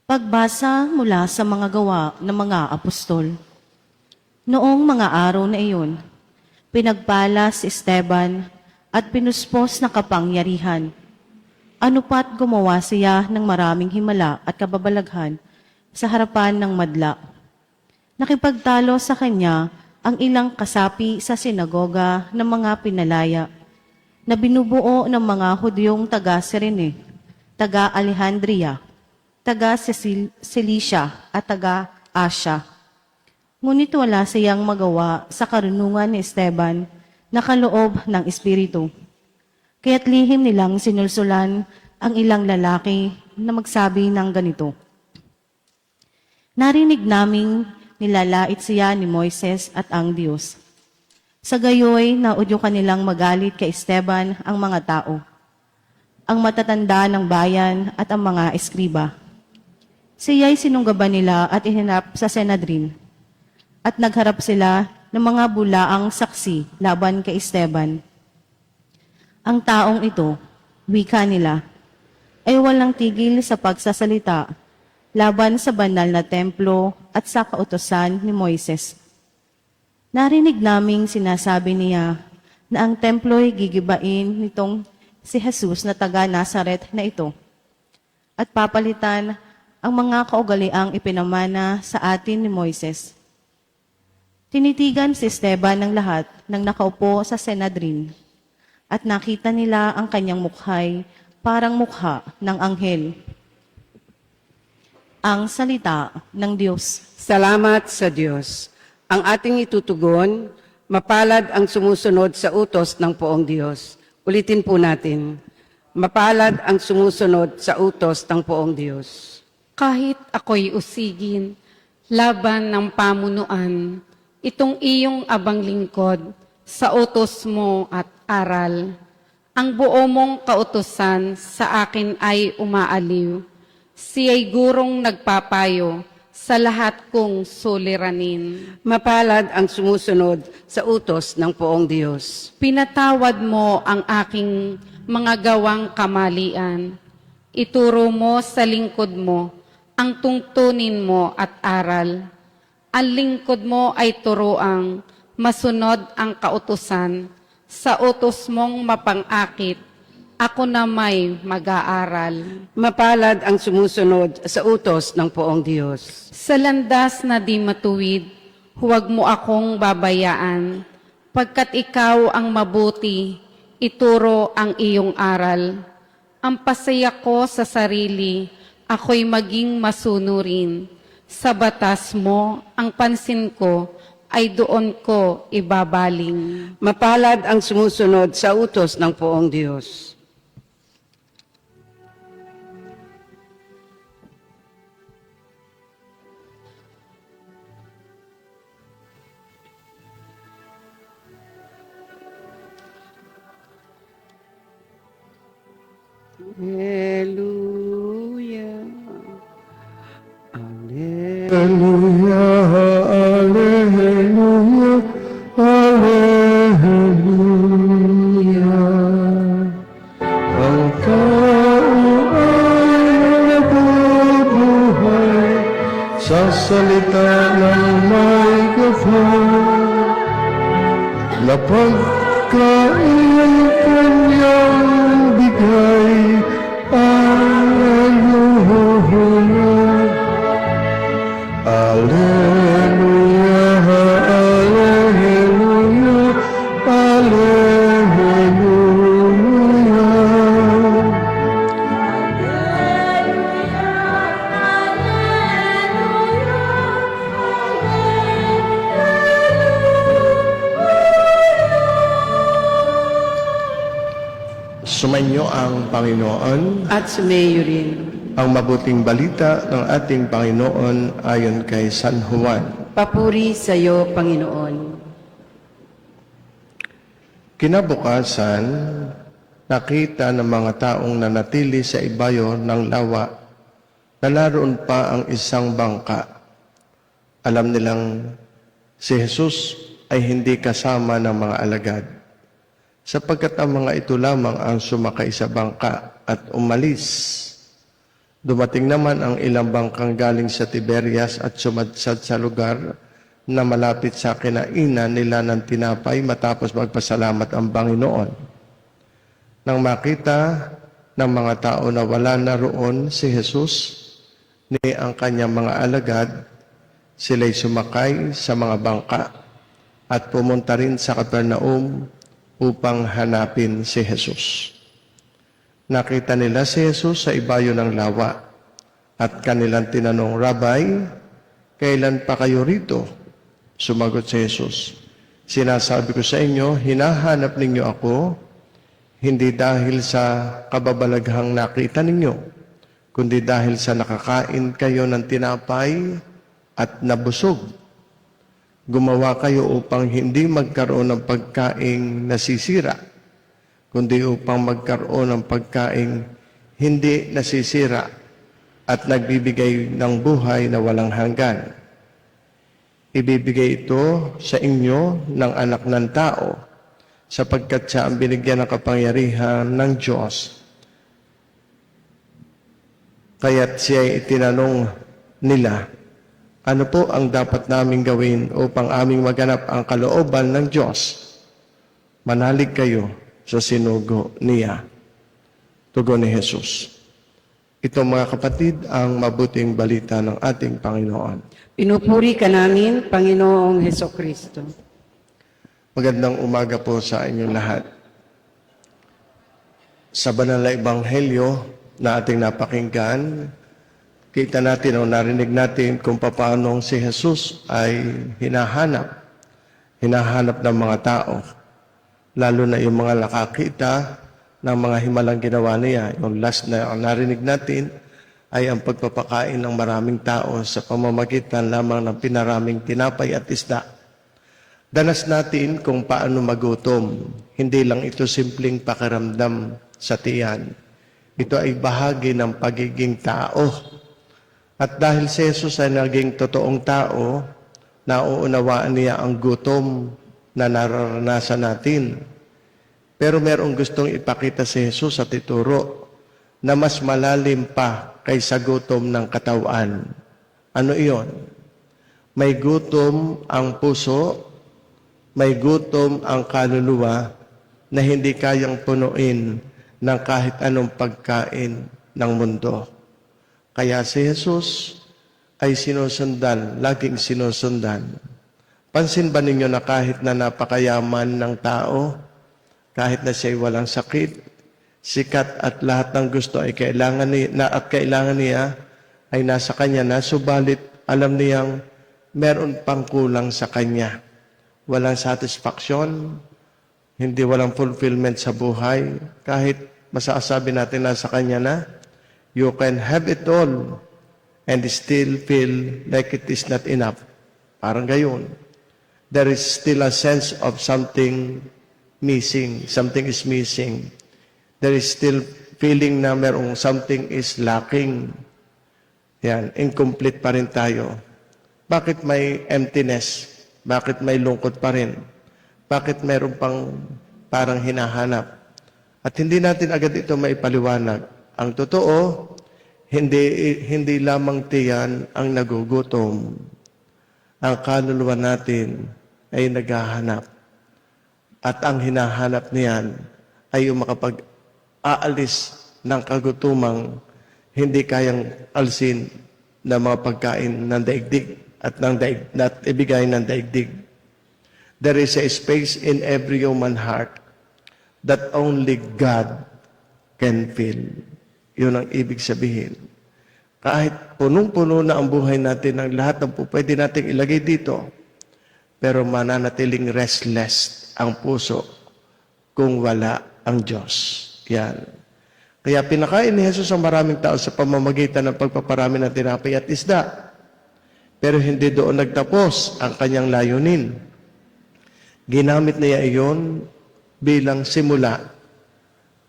Pagbasa mula sa mga gawa ng mga apostol. Noong mga araw na iyon, pinagpala si Esteban at pinuspos ng kapangyarihan. Ano pat gumawa siya ng maraming himala at kababalaghan sa harapan ng madla. Nakipagtalo sa kanya ang ilang kasapi sa sinagoga ng mga pinalaya na binubuo ng mga Hudyong taga-Sirene, taga-Alejandria, taga-Cilicia at taga-Asya. Ngunit wala siyang magawa sa karunungan ni Esteban na kaloob ng Espiritu. Kaya't lihim nilang sinulsulan ang ilang lalaki na magsabi ng ganito: Narinig naming nilalait siya ni Moises at ang Diyos. Sa gayoy, naudyo kanilang magalit kay Esteban ang mga tao, ang matatanda ng bayan at ang mga eskriba. Siya'y sinunggaban nila at ihinap sa Senadrin, at nagharap sila ng mga bulaang saksi laban kay Esteban. Ang taong ito, wika nila, ay walang tigil sa pagsasalita laban sa banal na templo at sa kautusan ni Moises. Narinig naming sinasabi niya na ang templo'y gigibain nitong si Jesus na taga Nazaret na ito at papalitan ang mga kaugaliang ipinamana sa atin ni Moises. Tinitigan si Esteban ng lahat ng nakaupo sa Senadrin at nakita nila ang kanyang mukhay parang mukha ng anghel. Ang salita ng Diyos. Salamat sa Diyos. Ang ating itutugon, mapalad ang sumusunod sa utos ng poong Diyos. Ulitin po natin. Mapalad ang sumusunod sa utos ng poong Diyos. Kahit ako'y usigin, laban ng pamunuan, itong iyong abang lingkod, sa utos mo at aral. Ang buo mong kautusan sa akin ay umaaliw. Siya'y gurong nagpapayo sa lahat kong suliranin. Mapalad ang sumusunod sa utos ng poong Diyos. Pinatawad mo ang aking mga gawang kamalian. Ituro mo sa lingkod mo ang tungtunin mo at aral. Ang lingkod mo ay turoang masunod ang kautusan. Sa utos mong mapangakit, ako na may mag-aaral. Mapalad ang sumusunod sa utos ng poong Diyos. Sa landas na di matuwid, huwag mo akong babayaan. Pagkat ikaw ang mabuti, ituro ang iyong aral. Ang pasaya ko sa sarili, ako'y maging masunurin. Sa batas mo, ang pansin ko ay doon ko ibabaling. Mapalad ang sumusunod sa utos ng poong Diyos. Hallelujah. Alleluia, alleluia, alleluia. Ang tao ay nabubuhay sa salita ng may kapal. Napagkain kanyang bigay. Alleluia. Alleluia, alleluia, alleluia. Sumainyo ang Panginoon. At sumayo rin. Ang mabuting balita ng ating Panginoon ayon kay San Juan. Papuri sa iyo, Panginoon. Kinabukasan, nakita ng mga taong nanatili sa ibayo ng lawa na naroon pa ang isang bangka. Alam nilang si Jesus ay hindi kasama ng mga alagad, sapagkat ang mga ito lamang ang sumakay sa bangka at umalis. Dumating naman ang ilang bangkang galing sa Tiberias at sumadsad sa lugar na malapit sa kinainan nila ng tinapay matapos magpasalamat ang Panginoon. Nang makita ng mga tao na wala na roon si Jesus ni ang kanyang mga alagad, sila'y sumakay sa mga bangka at pumunta rin sa Capernaum upang hanapin si Jesus. Nakita nila si Jesus sa ibayo ng lawa at kanilang tinanong, Rabay, kailan pa kayo rito? Sumagot si Jesus, sinasabi ko sa inyo, hinahanap ninyo ako, hindi dahil sa kababalaghang nakita ninyo, kundi dahil sa nakakain kayo ng tinapay at nabusog. Gumawa kayo upang hindi magkaroon ng pagkaing nasisira, kundi upang magkaroon ng pagkaing hindi nasisira at nagbibigay ng buhay na walang hanggan. Ibibigay ito sa inyo ng anak ng tao, sapagkat siya ang binigyan ng kapangyarihan ng Diyos. Kaya't siya ay itinanong nila, ano po ang dapat naming gawin upang aming maganap ang kalooban ng Diyos? Manalig kayo sa sinugo niya. Tugon ni Jesus. Ito mga kapatid ang mabuting balita ng ating Panginoon. Pinupuri ka namin, Panginoong Hesukristo. Magandang umaga po sa inyong lahat. Sa banal na ebanghelyo na ating napakinggan, kita natin o narinig natin kung paano si Jesus ay hinahanap ng mga tao, lalo na yung mga nakakita ng mga himalang ginawa niya. Yung last na narinig natin ay ang pagpapakain ng maraming tao sa pamamagitan lamang ng pinaraming tinapay at isda. Danas natin kung paano magutom. Hindi lang ito simpleng pakiramdam sa tiyan. Ito ay bahagi ng pagiging tao. At dahil si Jesus ay naging totoong tao, nauunawaan niya ang gutom na nararanasan natin. Pero merong gustong ipakita si Jesus at ituro na mas malalim pa kaysa gutom ng katawan. Ano iyon? May gutom ang puso, may gutom ang kaluluwa na hindi kayang punuin ng kahit anong pagkain ng mundo. Kaya si Jesus ay sinusundan, laging sinusundan. Pansin ba ninyo na kahit na napakayaman ng tao, kahit na siya'y walang sakit, sikat at lahat ng gusto ay kailangan niya ay nasa kanya na, subalit alam niyang meron pang kulang sa kanya. Walang satisfaction, hindi walang fulfillment sa buhay. Kahit masasabi natin na sa kanya na, you can have it all and still feel like it is not enough. Parang gayon. There is still a sense of something missing. Something is missing. There is still feeling na merong something is lacking. Yan, incomplete pa rin tayo. Bakit may emptiness? Bakit may lungkot pa rin? Bakit meron pang parang hinahanap? At hindi natin agad ito maipaliwanag. Ang totoo, hindi lamang tiyan ang nagugutom. Ang kaluluwa natin ay naghahanap. At ang hinahanap niyan ay yung makapag-aalis ng kagutumang hindi kayang alsin ng mga pagkain ng daigdig at ibigay ng daigdig. There is a space in every human heart that only God can fill. Yun ang ibig sabihin. Kahit punong-puno na ang buhay natin, ang lahat ng pwede nating ilagay dito, pero mananatiling restless ang puso kung wala ang Diyos. Yan. Kaya pinakain ni Jesus ang maraming tao sa pamamagitan ng pagpaparami ng tinapay at isda. Pero hindi doon nagtapos ang kanyang layunin. Ginamit niya iyon bilang simula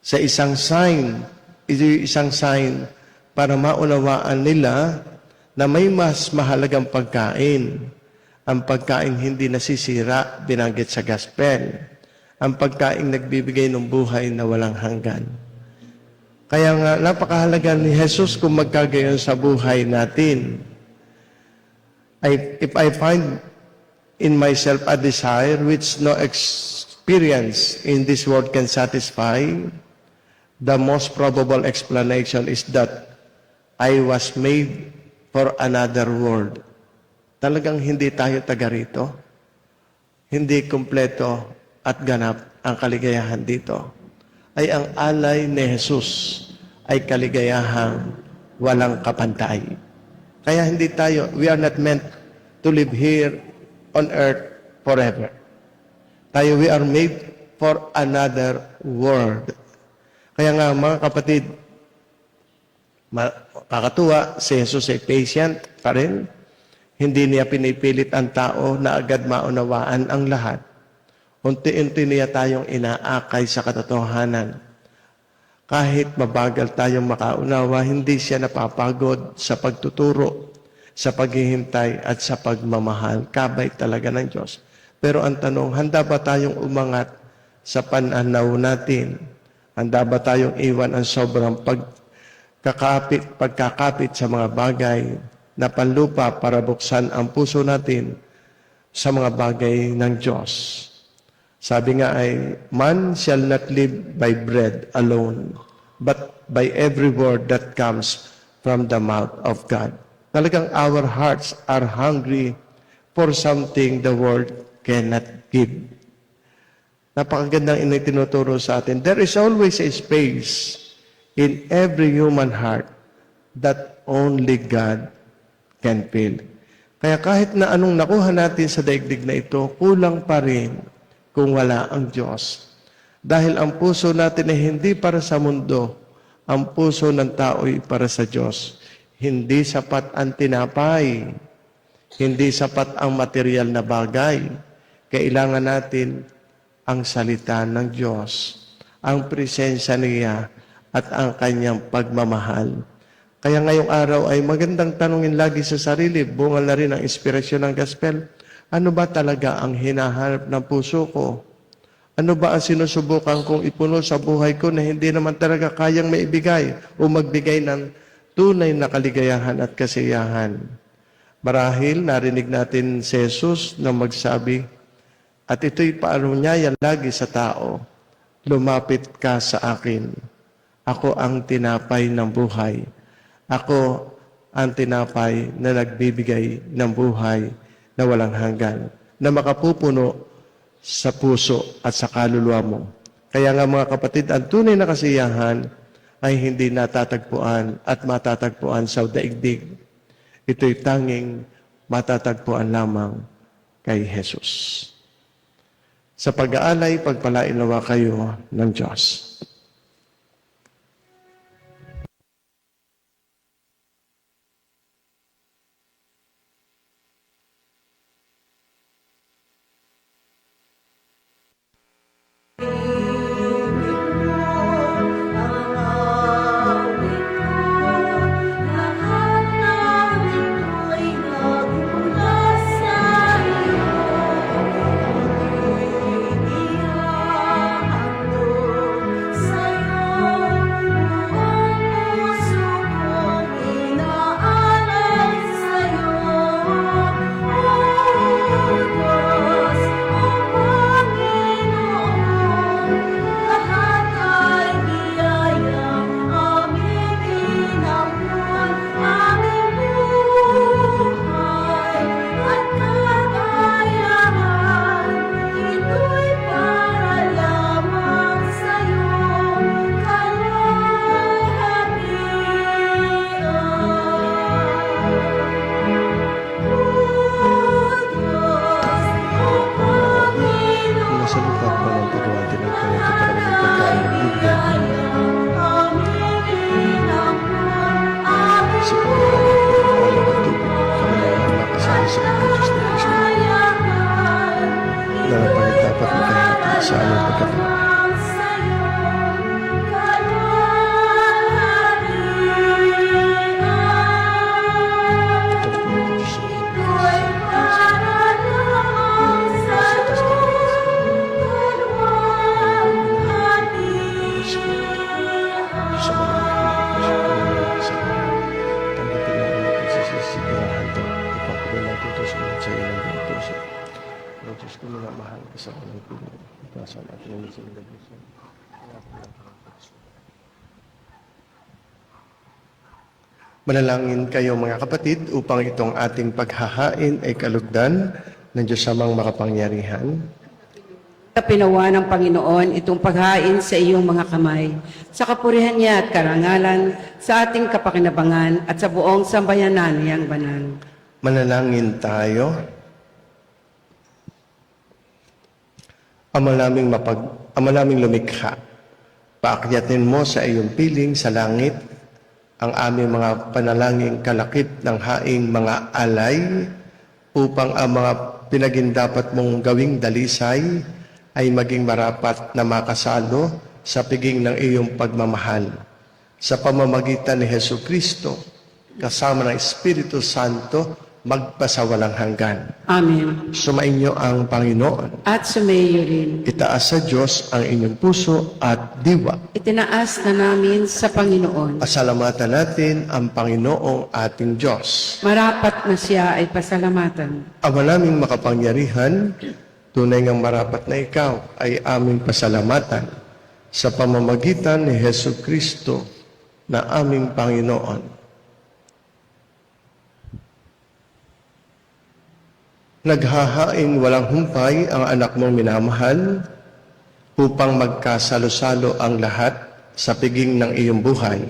sa isang sign para maunawaan nila na may mas mahalagang pagkain. Ang pagkain hindi nasisira, binanggit sa gospel. Ang pagkain nagbibigay ng buhay na walang hanggan. Kaya nga, napakahalaga ni Jesus kung magkagayon sa buhay natin. If I find in myself a desire which no experience in this world can satisfy, the most probable explanation is that I was made for another world. Talagang hindi tayo taga rito. Hindi kumpleto at ganap ang kaligayahan dito. Ay ang alay ni Jesus ay kaligayahang walang kapantay. Kaya hindi tayo, we are not meant to live here on earth forever. Tayo, we are made for another world. Kaya nga mga kapatid, kakatuwa, si Jesus ay patient pa rin. Hindi niya pinipilit ang tao na agad maunawaan ang lahat. Unti-unti niya tayong inaakay sa katotohanan. Kahit mabagal tayong makaunawa, hindi siya napapagod sa pagtuturo, sa paghihintay at sa pagmamahal. Kabay talaga ng Diyos. Pero ang tanong, handa ba tayong umangat sa pananaw natin? Handa ba tayong iwan ang sobrang pagkakapit sa mga bagay na panlupa para buksan ang puso natin sa mga bagay ng Diyos? Sabi nga ay, man shall not live by bread alone, but by every word that comes from the mouth of God. Talagang our hearts are hungry for something the world cannot give. Napakagandang tinuturo sa atin. There is always a space in every human heart that only God can fill. Kaya kahit na anong nakuha natin sa daigdig na ito, kulang pa rin kung wala ang Diyos. Dahil ang puso natin ay hindi para sa mundo, ang puso ng tao ay para sa Diyos. Hindi sapat ang tinapay, hindi sapat ang material na bagay. Kailangan natin ang salita ng Diyos, ang presensya niya at ang kanyang pagmamahal. Kaya ngayong araw ay magandang tanungin lagi sa sarili, bungal na rin ang inspirasyon ng gospel. Ano ba talaga ang hinahanap ng puso ko? Ano ba ang sinusubukan kong ipuno sa buhay ko na hindi naman talaga kayang maibigay o magbigay ng tunay na kaligayahan at kasiyahan? Marahil narinig natin si Jesus na magsabi, at ito'y paanyaya lagi sa tao, lumapit ka sa akin. Ako ang tinapay ng buhay. Ako ang tinapay na nagbibigay ng buhay na walang hanggan, na makapupuno sa puso at sa kaluluwa mo. Kaya nga mga kapatid, ang tunay na kasiyahan ay hindi natatagpuan at matatagpuan sa daigdig. Ito'y tanging matatagpuan lamang kay Jesus. Sa pag-aalay, pagpalain nawa kayo ng Diyos. Sa aming pagkakataon. Manalangin kayo mga kapatid upang itong ating paghahain ay kalugdan ng Diyos amang makapangyarihan. Kapinawa ng Panginoon itong paghain sa iyong mga kamay, sa kapurihan niya at karangalan, sa ating kapakinabangan at sa buong sambayanan niyang banal. Manalangin tayo. Ama naming lumikha, paakyatin mo sa iyong piling sa langit ang aming mga panalangin kalakip ng haing mga alay upang ang mga pinagindapat mong gawing dalisay ay maging marapat na makasalo sa piging ng iyong pagmamahal. Sa pamamagitan ni Jesucristo, kasama ng Espiritu Santo, magpasawalang hanggan. Amen. Sumainyo ang Panginoon. At sumayo rin. Itaas sa Diyos ang inyong puso at diwa. Itinaas na namin sa Panginoon. Pasalamatan natin ang Panginoong ating Diyos. Marapat na siya ay pasalamatan. Ama naming makapangyarihan, tunay ngang marapat na ikaw ay aming pasalamatan sa pamamagitan ni Jesucristo na aming Panginoon. Naghahaing walang humpay ang anak mong minamahal, upang magkasalo-salo ang lahat sa piging ng iyong buhay.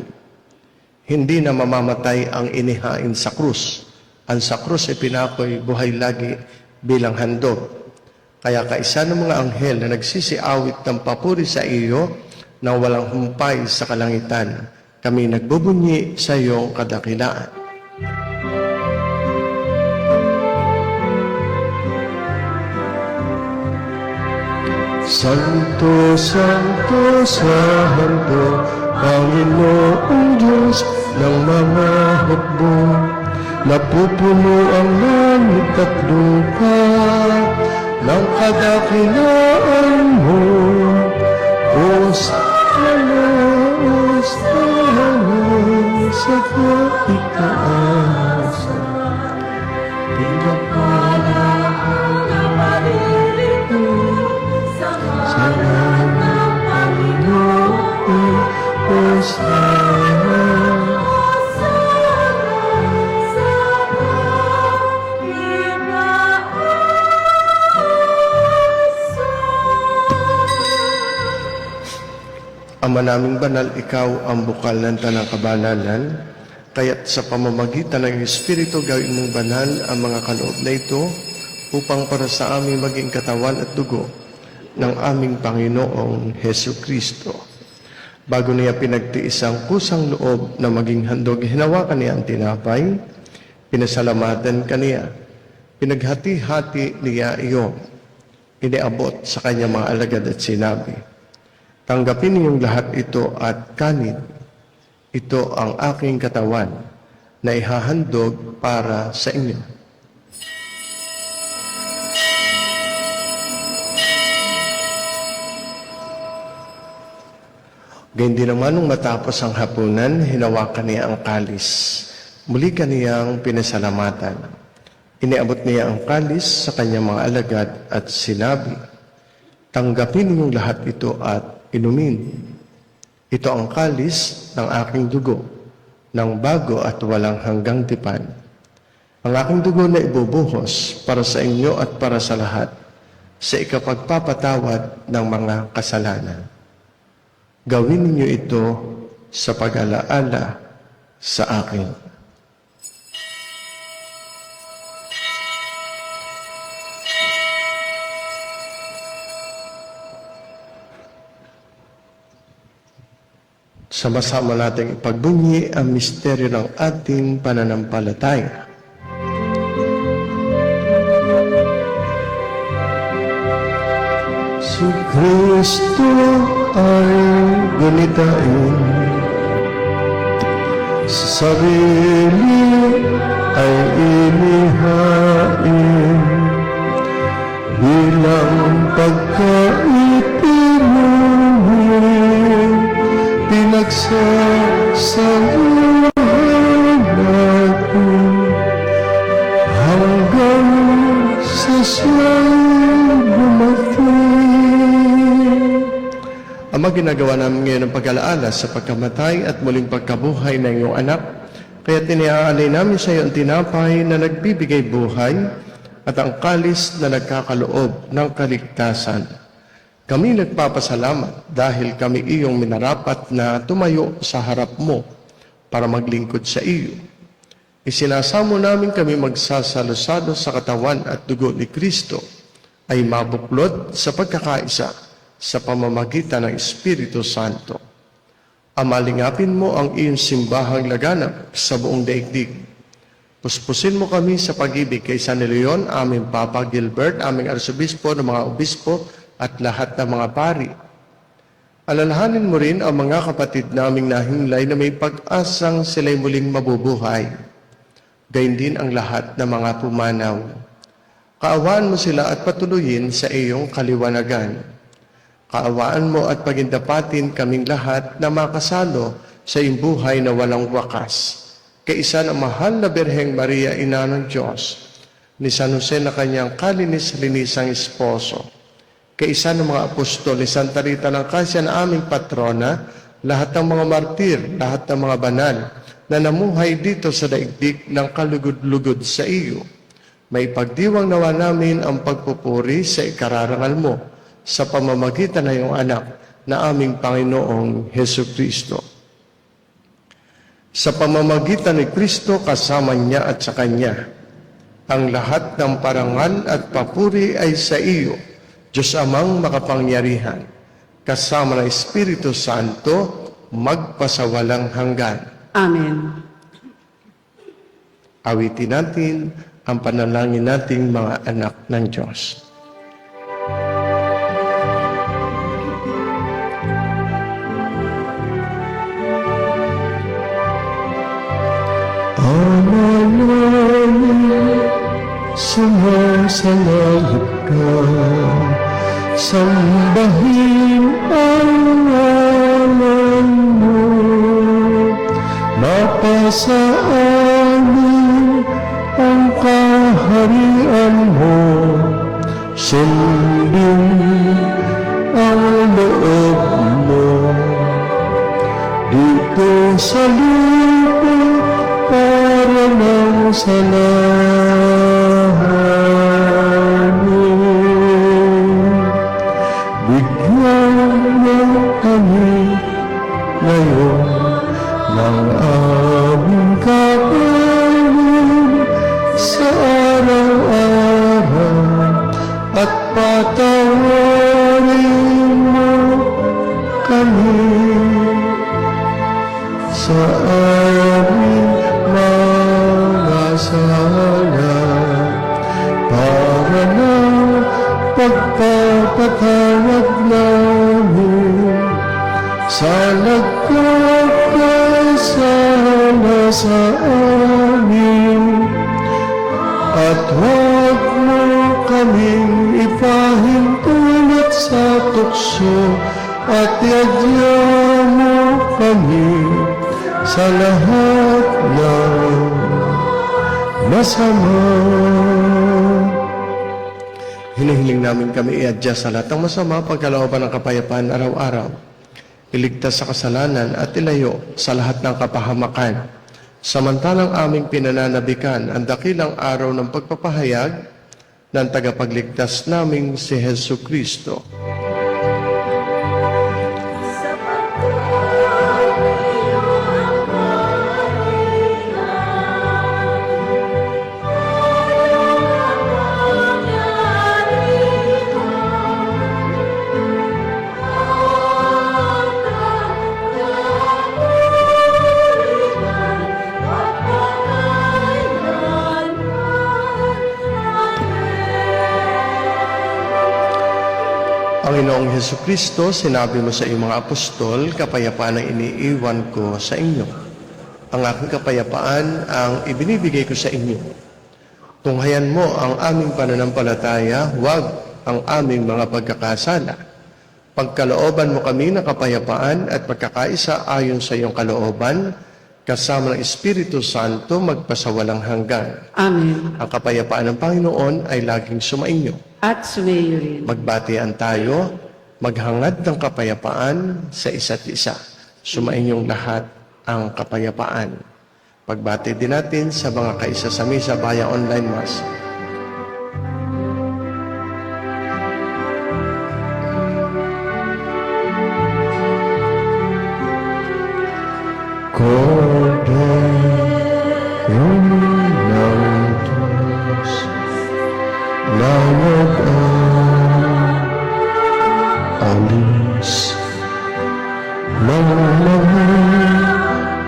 Hindi na mamamatay ang inihain sa krus. Ang sa krus ay pinakoy buhay lagi bilang handog. Kaya kaisa ng mga anghel na nagsisiawit ng papuri sa iyo nang walang humpay sa kalangitan, kami nagbubunyi sa iyong kadakilaan. Santo, Santo, Santo, Panginoong Diyos ng mga hukbo, napupuno ang langit at lupa ng kadakilaan mo. Hosana, Hosana sa kaitaasan. Pinapala ang naparirito sa ngalan ng Panginoon. Hosana, Ama naming banal, ikaw ang bukal ng tanang kabanalan, kaya't sa pamamagitan ng Espiritu gawin mong banal ang mga kaloob na ito upang para sa aming maging katawan at dugo ng aming Panginoong Hesu Kristo. Bago niya pinagtiis ang kusang loob na maging handog, hinawakan niya ang tinapay, pinasalamatan kaniya, pinaghati-hati niya iyon, iniabot sa kanyang mga alagad at sinabi, tanggapin niyong lahat ito at kanin. Ito ang aking katawan na ihahandog para sa inyo. Gayun din naman nung matapos ang hapunan, hinawakan niya ang kalis. Muli kaniyang pinasalamatan. Iniabot niya ang kalis sa kanyang mga alagad at sinabi, tanggapin ninyong lahat ito at inumin. Ito ang kalis ng aking dugo, ng bago at walang hanggang tipan. Ang aking dugo na ibubuhos para sa inyo at para sa lahat, sa ikapagpapatawad ng mga kasalanan. Gawin ninyo ito sa pag-alaala sa akin. Sama-sama nating ipagbunyi ang misteryo ng ating pananampalataya. Si Kristo ay gunitain, sa sarili ay inihain, bilang pagkaitinunod, pinagsasaluhan natin hanggang sa siya'y dumating. Ama, ginagawa namin ngayon ang pag-alaala sa pagkamatay at muling pagkabuhay ng iyong anak. Kaya tiniaalay namin sa iyo ang tinapay na nagbibigay buhay at ang kalis na nagkakaloob ng kaligtasan. Kami nagpapasalamat dahil kami iyong minarapat na tumayo sa harap mo para maglingkod sa iyo. Isinasamo namin kami magsasalo-salo sa katawan at dugo ni Kristo ay mabuklod sa pagkakaisa sa pamamagitan ng Espiritu Santo. Amalingapin mo ang iyong simbahang laganap sa buong daigdig. Puspusin mo kami sa pag-ibig kay San Leon, aming Papa Gilbert, aming Arsobispo ng mga obispo, at lahat ng mga pari. Alalahanin mo rin ang mga kapatid naming nahimlay na may pag-asang sila'y muling mabubuhay. Gayun din ang lahat ng mga pumanaw. Kaawaan mo sila at patuloyin sa iyong kaliwanagan. Kaawaan mo at pagindapatin kaming lahat na makasalo sa iyong buhay na walang wakas. Kaisa ng mahal na Birheng Maria, Ina ng Diyos, ni San Jose na kanyang kalinis-linisang esposo, kaisa ng mga apostol, ni Santa Rita ng Cassia na aming patrona, lahat ng mga martir, lahat ng mga banal na namuhay dito sa daigdig ng kalugod-lugod sa iyo. May pagdiwang nawa namin ang pagpupuri sa ikararangal mo sa pamamagitan ng iyong anak na aming Panginoong Heso Kristo. Sa pamamagitan ni Kristo kasama niya at sa Kanya, ang lahat ng parangal at papuri ay sa iyo, Diyos Amang makapangyarihan, kasama ng Espiritu Santo, magpasawalang hanggan. Amen. Awitin natin ang panalangin nating mga anak ng Diyos. Amen. Sumasalangit ka, sambahin ang ngalan mo, mapasa amin ang kaharian mo, sundin ang loob mo, dito sa lupa para ng sa langit. Bigyan mo kami ngayon ng aming kakanin sa araw-araw at patawarin mo kami sa aming mga sala para na pagpapatawad namin sa nagkakasala sa amin, at huwag mo kaming ipahintulot sa tukso, at iadya mo kami sa lahat ng masama. Hinihiling namin kami iadya sa lahat ng masama, pagkalooban ng kapayapaan araw-araw, iligtas sa kasalanan at ilayo sa lahat ng kapahamakan. Samantalang aming pinananabikan ang dakilang araw ng pagpapahayag ng tagapagligtas naming si Hesu Kristo. Panginoong Hesu Kristo, sinabi mo sa iyong mga apostol, kapayapaan ang iniiwan ko sa inyo. Ang aking kapayapaan ang ibinibigay ko sa inyo. Tunghayan mo ang aming pananampalataya, huwag ang aming mga pagkakasala. Pagkalooban mo kami ng kapayapaan at pagkakaisa ayon sa iyong kalooban, kasama ng Espiritu Santo magpasawalang hanggan. Amen. Ang kapayapaan ng Panginoon ay laging sumainyo. At sumayo rin. Magbatian tayo, maghangad ng kapayapaan sa isa't isa. Sumainyong lahat ang kapayapaan. Pagbati din natin sa mga kaisa sa misa via online mass. Cordero ng Diyos, na nag-alis ng mga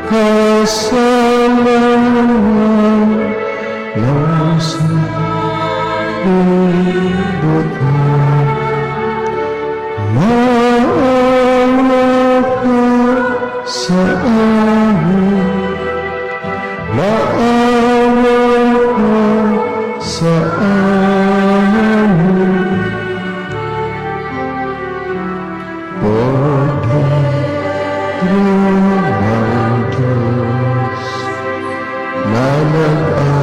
kasalanan ng sanlibutan. Maawa ka sa amin, maawa ka sa amin. Cordero ng Diyos, na nag-alis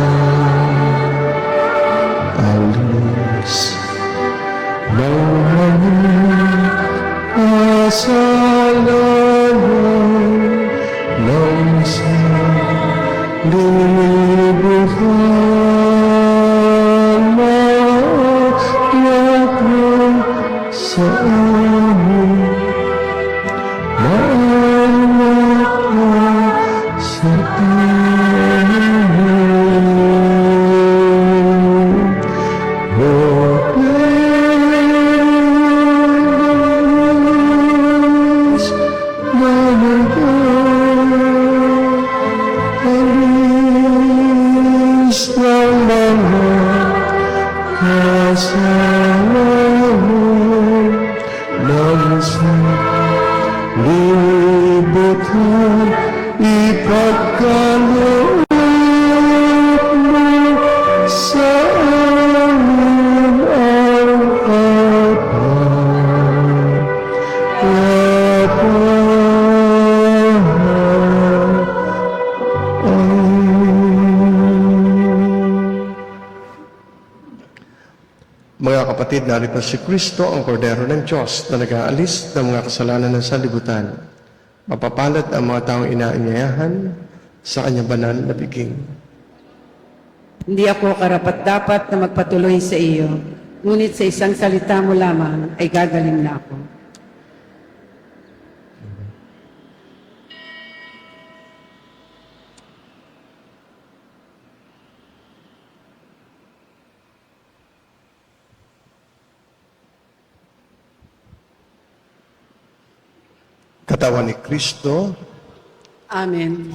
ng mga kasalanan ng sanlibutan. Maawa ka sa ko ipagkaloob mo sa amin ang Mga kapatid, narito si Kristo, ang kordero ng Diyos na nag-aalis ng mga kasalanan ng sanlibutan. Mapapalad ang mga taong inaanyayahan sa kanyang banal na biging. Hindi ako karapat-dapat na magpatuloy sa iyo, ngunit sa isang salita mo lamang ay gagaling na ako. Katawan ni Kristo, Amen.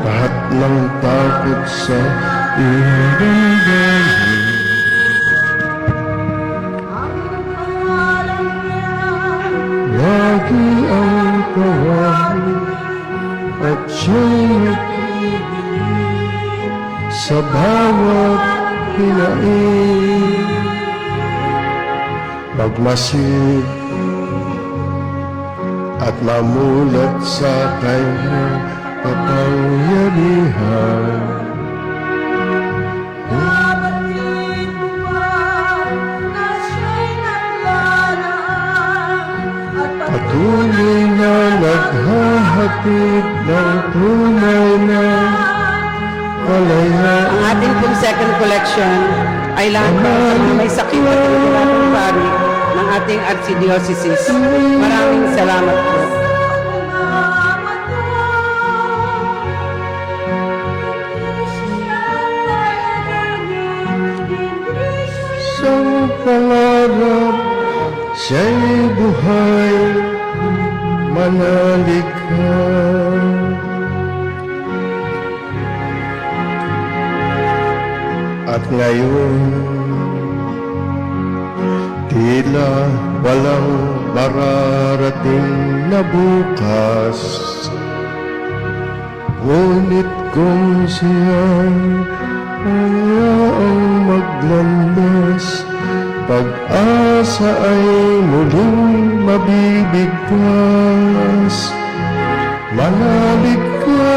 lahat ng takot sa iyong damdamin. Lagi ang tawagin at siya'y sa bawat hinaing. Magmasid at mamulat sa kanyang kapangyarihan. Patuloy na naghahatid ng tunay na kalayaan. Ang ating pong second collection ay lahat para sa mga may sakit at regulatong pari ng ating archdiocese. Maraming salamat po. Isang pangarap, siya'y buhay, manalig ka. At ngayon, tila walang mararating na bukas. Ngunit kung siya'y hayaang maglandas, pag-asa ay muling mabibigkas. Manalig ka,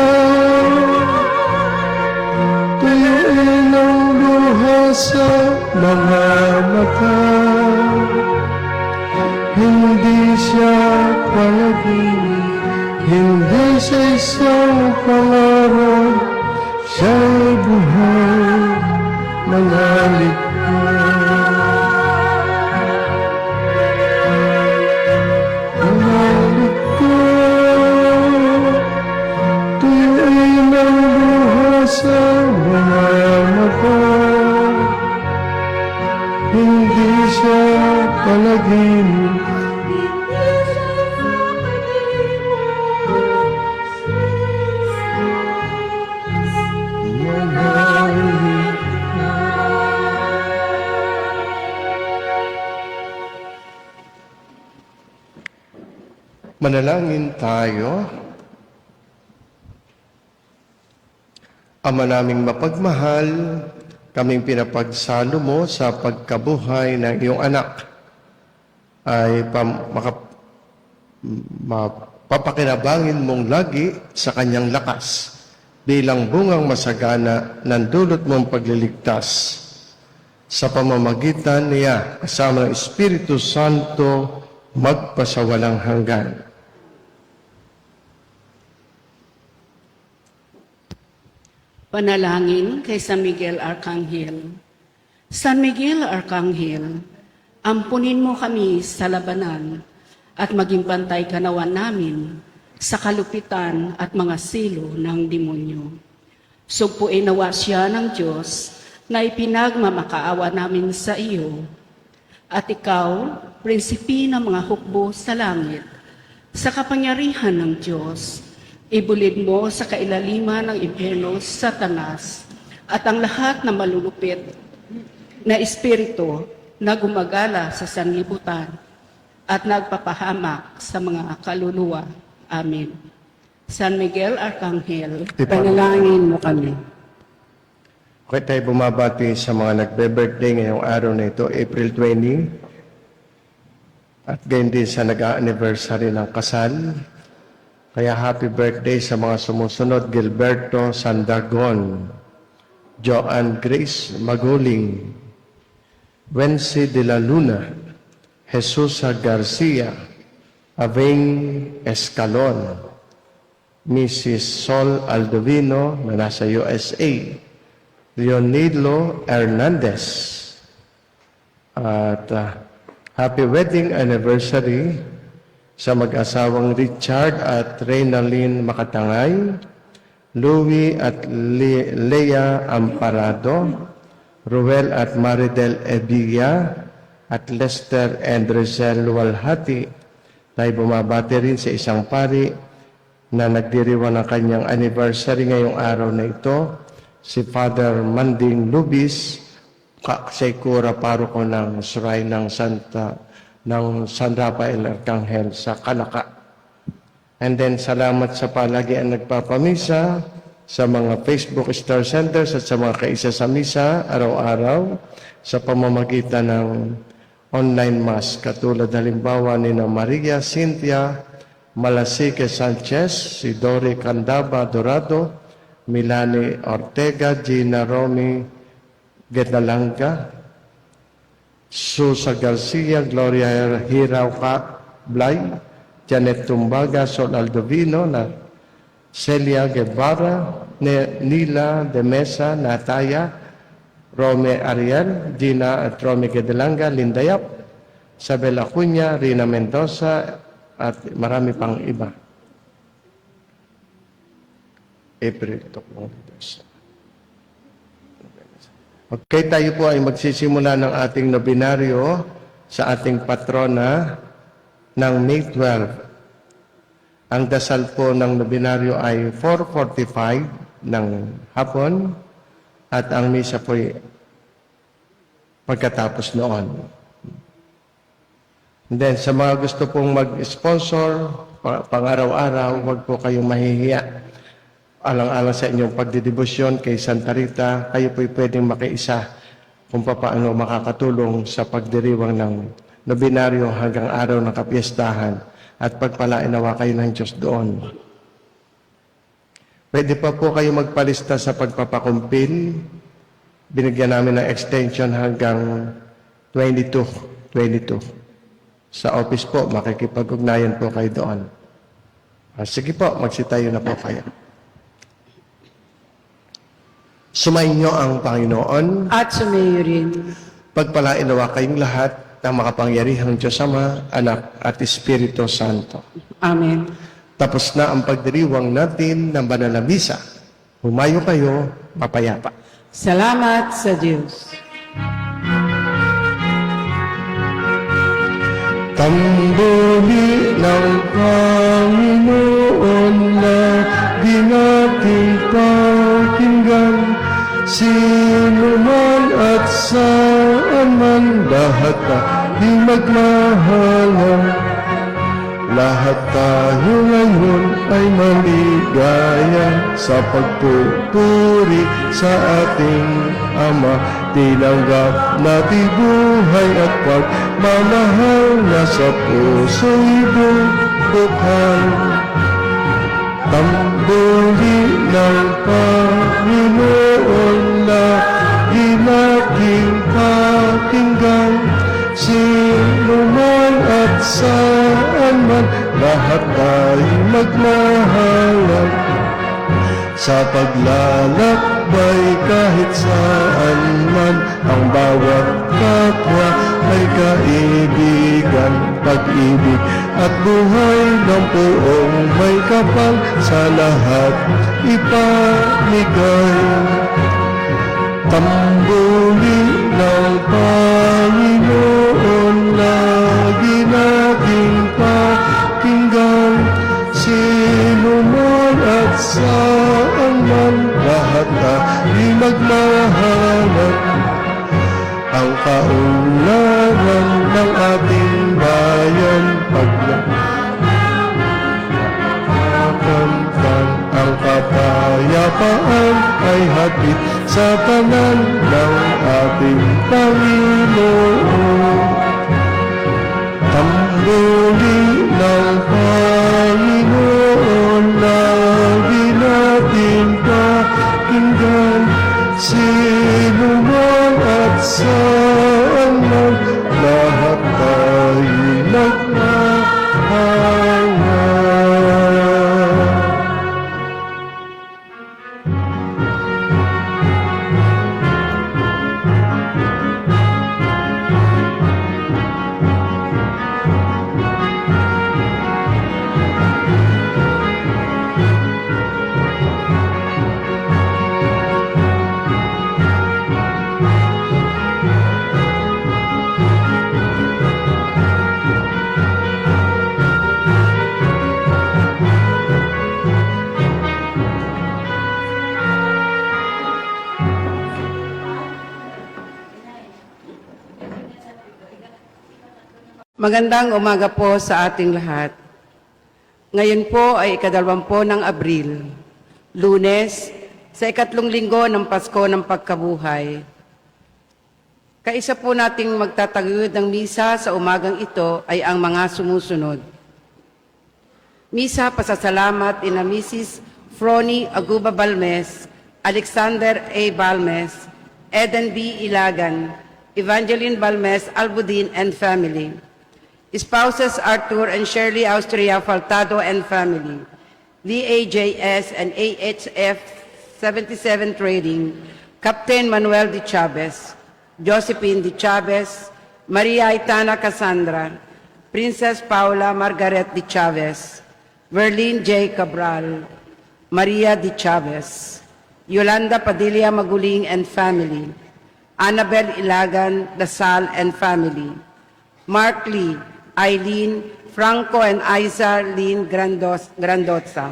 tuyuin ang luha sa mga mata. Hindi siya panaginip, hindi sa isang pangarap, siya'y buhay, manalig ka. Manalig ka, tuyuin ang luha sa mga mata. Hindi siya panaginip, manalig ka. Manalangin tayo. Ama naming mapagmahal, kaming pinapagsalo mo sa pagkabuhay ng iyong anak ay mapapakinabangin mong lagi sa kanyang lakas bilang bungang masagana ng dulot mong pagliligtas. Sa pamamagitan niya kasama ng Espiritu Santo magpasawalang hanggan. Panalangin kay San Miguel Arcangel. San Miguel Arcangel, ampunin mo kami sa labanan at maging pantay kanawan namin sa kalupitan at mga silo ng demonyo. Sugpuin nawa siya ng Diyos na ipinagmamakaawa namin sa iyo. At ikaw, prinsipi ng mga hukbo sa langit, sa kapangyarihan ng Diyos, ibulid mo sa kailaliman ng impyerno Satanas at ang lahat na malulupit na espiritu na gumagala sa sanlibutan at nagpapahamak sa mga kaluluwa. Amen. San Miguel Arcangel, Panalangin mo kami. Okay, tayo bumabati sa mga nagbe-birthday ngayong araw na ito, April 20. At gayon din sa nag-anniversary ng kasal. Kaya happy birthday sa mga sumusunod, Gilberto Sandagon, Joanne Grace Maguling, Wency de la Luna, Jesusa Garcia, Aveng Escalon, Mrs. Sol Aldovino na nasa USA, Leonilo Hernandez, at happy wedding anniversary sa mag-asawang Richard at Reynalyn Makatangay, Louie at Lea Amparado, Ruel at Maridel Evilla, at Lester and Rizal Walhati. Tayo bumabati rin sa isang pari na nagdiriwang ng kanyang anniversary ngayong araw na ito, si Father Manding Lubis, Sekura Paroko ng Suray ng San Rafael Arcangel sa Kalaka. And then salamat sa palagian nagpapamisa, sa mga Facebook Star Centers at sa mga kaisa sa misa araw-araw sa pamamagitan ng online mass, katulad halimbawa ni Maria Cynthia Malasique Sanchez, si Dori Candaba Dorado, Milani Ortega, Gina Romy Gedalanga, Susa Garcia, Gloria Hirauka Blay, Janet Tumbaga, Sol Aldovino, Celia Guevara, Nila de Mesa, Nataya, Rome Ariel, Gina at Romy Gedalanga, Lindayap, Isabel Acuña, Rina Mendoza, at marami pang iba. April. Okay, tayo po ay magsisimula ng ating nobinaryo sa ating patrona ng May 12. Ang dasal po ng nobinaryo ay 4:45 ng hapon at ang misa po ay pagkatapos noon. And then sa mga gusto pong mag-sponsor pang-araw-araw, huwag po kayong mahihiya. Alang-alang sa inyong pagdidibusyon kay Santa Rita, kayo po'y pwedeng makiisa kung paano makakatulong sa pagdiriwang ng nobinaryo hanggang araw ng kapiestahan at pagpalain nawa kayo ng Diyos doon. Pwede pa po kayo magpalista sa pagpapakumpil. Binigyan namin ng extension hanggang 22. Sa office po, makikipag-ugnayan po kayo doon. Sige po, magsitayo na po kayo. Sumainyo ang Panginoon. At sumayo rin. Pagpalain nawa kayong lahat ng makapangyarihang Diyos Ama, Anak at Espiritu Santo. Amen. Tapos na ang pagdiriwang natin ng banal na misa. Humayo kayo, mapayapa. Salamat sa Diyos. Tambuli ng Panginoon na di nating pakinggan, sino man at saan man, lahat di magmahalan. Lahat tayo ngayon ay maligaya sa pagpupuri sa ating Ama. Tinanggap natin buhay at pagmamahal na sa puso'y bukal. Tambuli ng Panginoon na inaking pakinggan, sino man at saan man, lahat tayo magmahalan. Sa paglalakbay kahit saan man, ang bawat kapwa may kaibigan, pag-ibig at buhay ng buong may kapal, sa lahat ipamigay. Tambuli ng Panginoon ang kaunlaran ng ating bayan. Paglakamtan ang kapayapaan ay hatid sa tanan ng ating Panginoon. Tambuli ng Panginoon na di natin pakinggan, sino man at saan man, lahat tayo nagmahanga. Magandang umaga po sa ating lahat. Ngayon po ay ika-20 ng Abril, Lunes, sa ikatlong linggo ng Pasko ng Pagkabuhay. Kaisa po nating magtataguyod ng misa sa umagang ito ay ang mga sumusunod. Misa pasasalamat ina Mrs. Frony Aguba Balmes, Alexander A. Balmes, Eden B. Ilagan, Evangeline Balmes Albudin and family. Spouses Arthur and Shirley Austria Faltado and family. VAJS and AHF 77 Trading, Captain Manuel de Chavez, Josephine de Chavez, Maria Aitana Cassandra, Princess Paula Margaret de Chavez, Verlene J. Cabral, Maria de Chavez, Yolanda Padilla Maguling and family, Annabel Ilagan Dasal and family, Mark Lee, Eileen, Franco and Isa Lynn Grandotsa,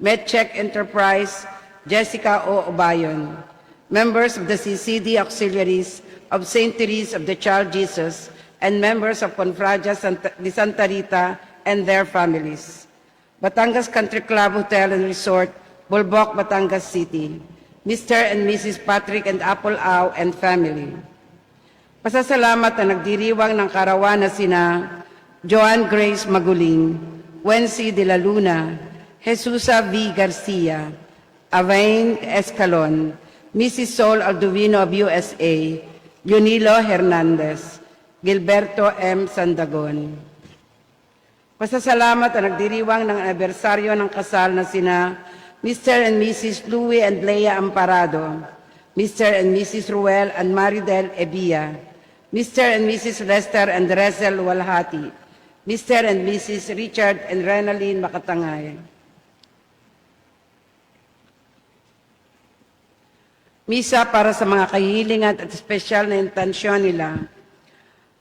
MedCheck Enterprise, Jessica O. Obayon, members of the CCD Auxiliaries of St. Therese of the Child Jesus, and members of Confradia de Santa Rita and their families. Batangas Country Club Hotel and Resort, Bulbok, Batangas City, Mr. and Mrs. Patrick and Apple Au and family. Pasasalamat na nagdiriwang ng karawan na sina Joan Grace Maguling, Wency de la Luna, Jesusa V. Garcia, Avain Escalon, Mrs. Sol Aldovino of USA, Leonilo Hernandez, Gilberto M. Sandagon. Pasasalamat na nagdiriwang ng anibersaryo ng kasal na sina Mr. and Mrs. Louie and Leia Amparado, Mr. and Mrs. Ruel and Maridel Ebia, Mr. and Mrs. Lester and Resel Walhati, Mr. and Mrs. Richard and Renaline Makatangay. Misa para sa mga kahilingan at espesyal na intensyon nila,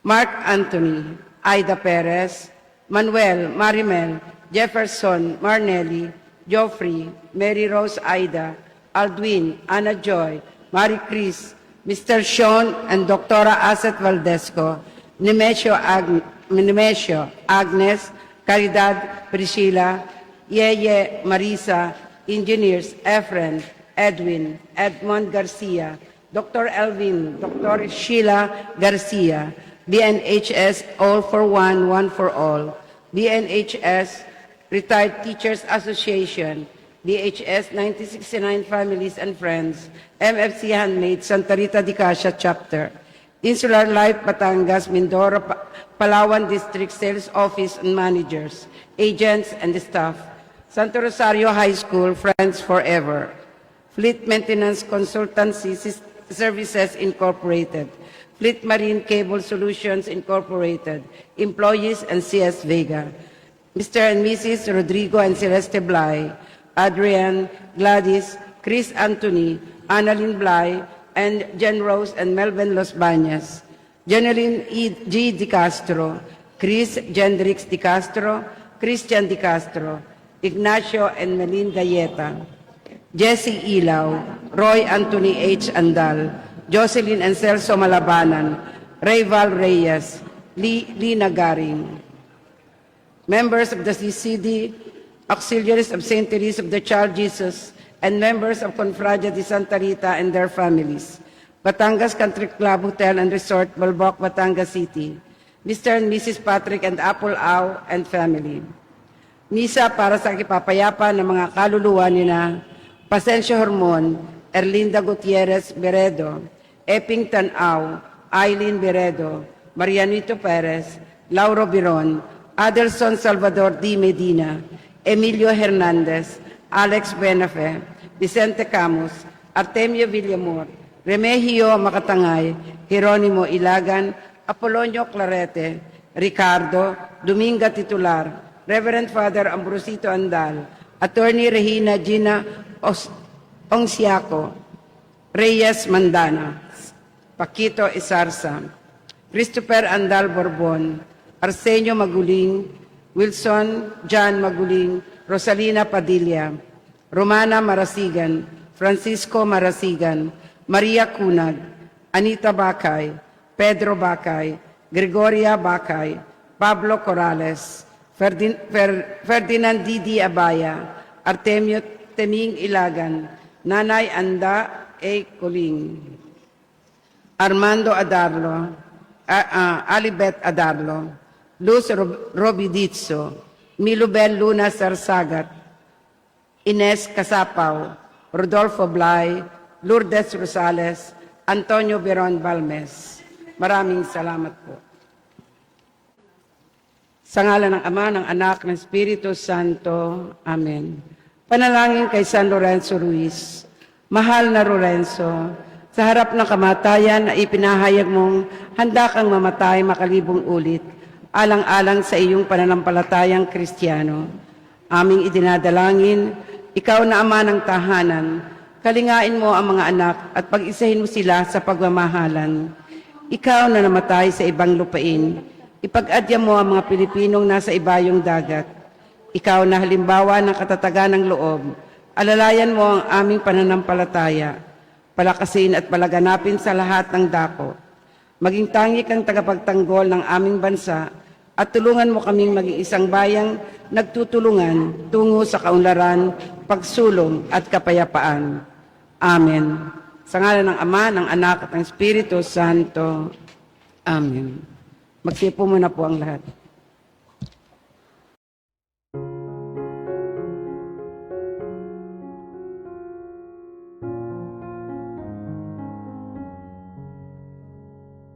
Mark Anthony, Aida Perez, Manuel, Marimel, Jefferson, Marnelli, Geoffrey, Mary Rose Aida, Aldwin, Anna Joy, Marie Chris, Mr. Sean and Dr. Aset Valdesco, Nemesio Agnes, Caridad Priscilla, Yeye Marisa, Engineers Efren, Edwin, Edmond Garcia, Dr. Elvin, Dr. Sheila Garcia, BNHS All for One, One for All, BNHS Retired Teachers Association, DHS 1969 Families and Friends, MFC Handmade, Santa Rita de Casia Chapter, Insular Life Batangas, Mindoro, Palawan District Sales Office and Managers, Agents and Staff, Santo Rosario High School, Friends Forever, Fleet Maintenance Consultancy Services Incorporated, Fleet Marine Cable Solutions Incorporated, Employees and CS Vega, Mr. and Mrs. Rodrigo and Celeste Blay, Adrian, Gladys, Chris Anthony, Annalyn Blay, and Jen Rose and Melvin Los Bañas, Jeneline E. G. Di Castro, Chris Jendrix Di Castro, Christian Di Castro, Ignacio and Melinda Yeta, Jesse Ilaw, Roy Anthony H. Andal, Jocelyn and Celso Malabanan, Rayval Reyes, Lina Garing. Members of the CCD, auxiliaries of St. Teresa of the Child Jesus, and members of Confradia de Santa Rita and their families. Batangas Country Club Hotel and Resort, Balboc, Batangas City. Mr. and Mrs. Patrick and Apple Au and family. Misa para sa kipapayapa ng mga kaluluwa nina Pasencio Hormon, Erlinda Gutierrez Beredo, Eping Tanaw, Eileen Beredo, Marianito Perez, Lauro Biron, Adelson Salvador D. Medina, Emilio Hernandez, Alex Benafe, Vicente Camus, Artemio Villamor, Remigio Makatangay, Jeronimo Ilagan, Apolonio Clarete, Ricardo, Dominga Titular, Reverend Father Ambrosito Andal, Attorney Regina Gina Ongsiaco, Reyes Mandana, Paquito Isarsa, Christopher Andal Borbon, Arsenio Maguling, Wilson John Maguling, Rosalina Padilla, Romana Marasigan, Francisco Marasigan, Maria Cunag, Anita Bacay, Pedro Bacay, Gregoria Bacay, Pablo Corrales, Ferdinand Didi Abaya, Artemio Teming Ilagan, Nanay Anda A. Coling, Armando Adarlo, Alibet Adarlo, Luz Robidizzo, Milubel Luna Sarsagat, Ines Casapaw, Rodolfo Blay, Lourdes Rosales, Antonio Beron Balmes. Maraming salamat po. Sa ngalan ng Ama, ng Anak, ng Espiritu Santo. Amen. Panalangin kay San Lorenzo Ruiz. Mahal na Lorenzo, sa harap ng kamatayan na ipinahayag mong handa kang mamatay makalibong ulit, alang-alang sa iyong pananampalatayang Kristiyano. Aming idinadalangin, ikaw na Ama ng tahanan, kalingain mo ang mga anak at pag-isahin mo sila sa pagmamahalan. Ikaw na namatay sa ibang lupain, ipag-adya mo ang mga Pilipinong nasa ibayong dagat. Ikaw na halimbawa ng katatagan ng loob, alalayan mo ang aming pananampalataya, palakasin at palaganapin sa lahat ng dako. Maging tangi kang tagapagtanggol ng aming bansa at tulungan mo kaming maging isang bayang nagtutulungan tungo sa kaunlaran, pagsulong at kapayapaan. Amen. Sa ngalan ng Ama, ng Anak at ng Espiritu Santo. Amen. Magsipo muna po ang lahat.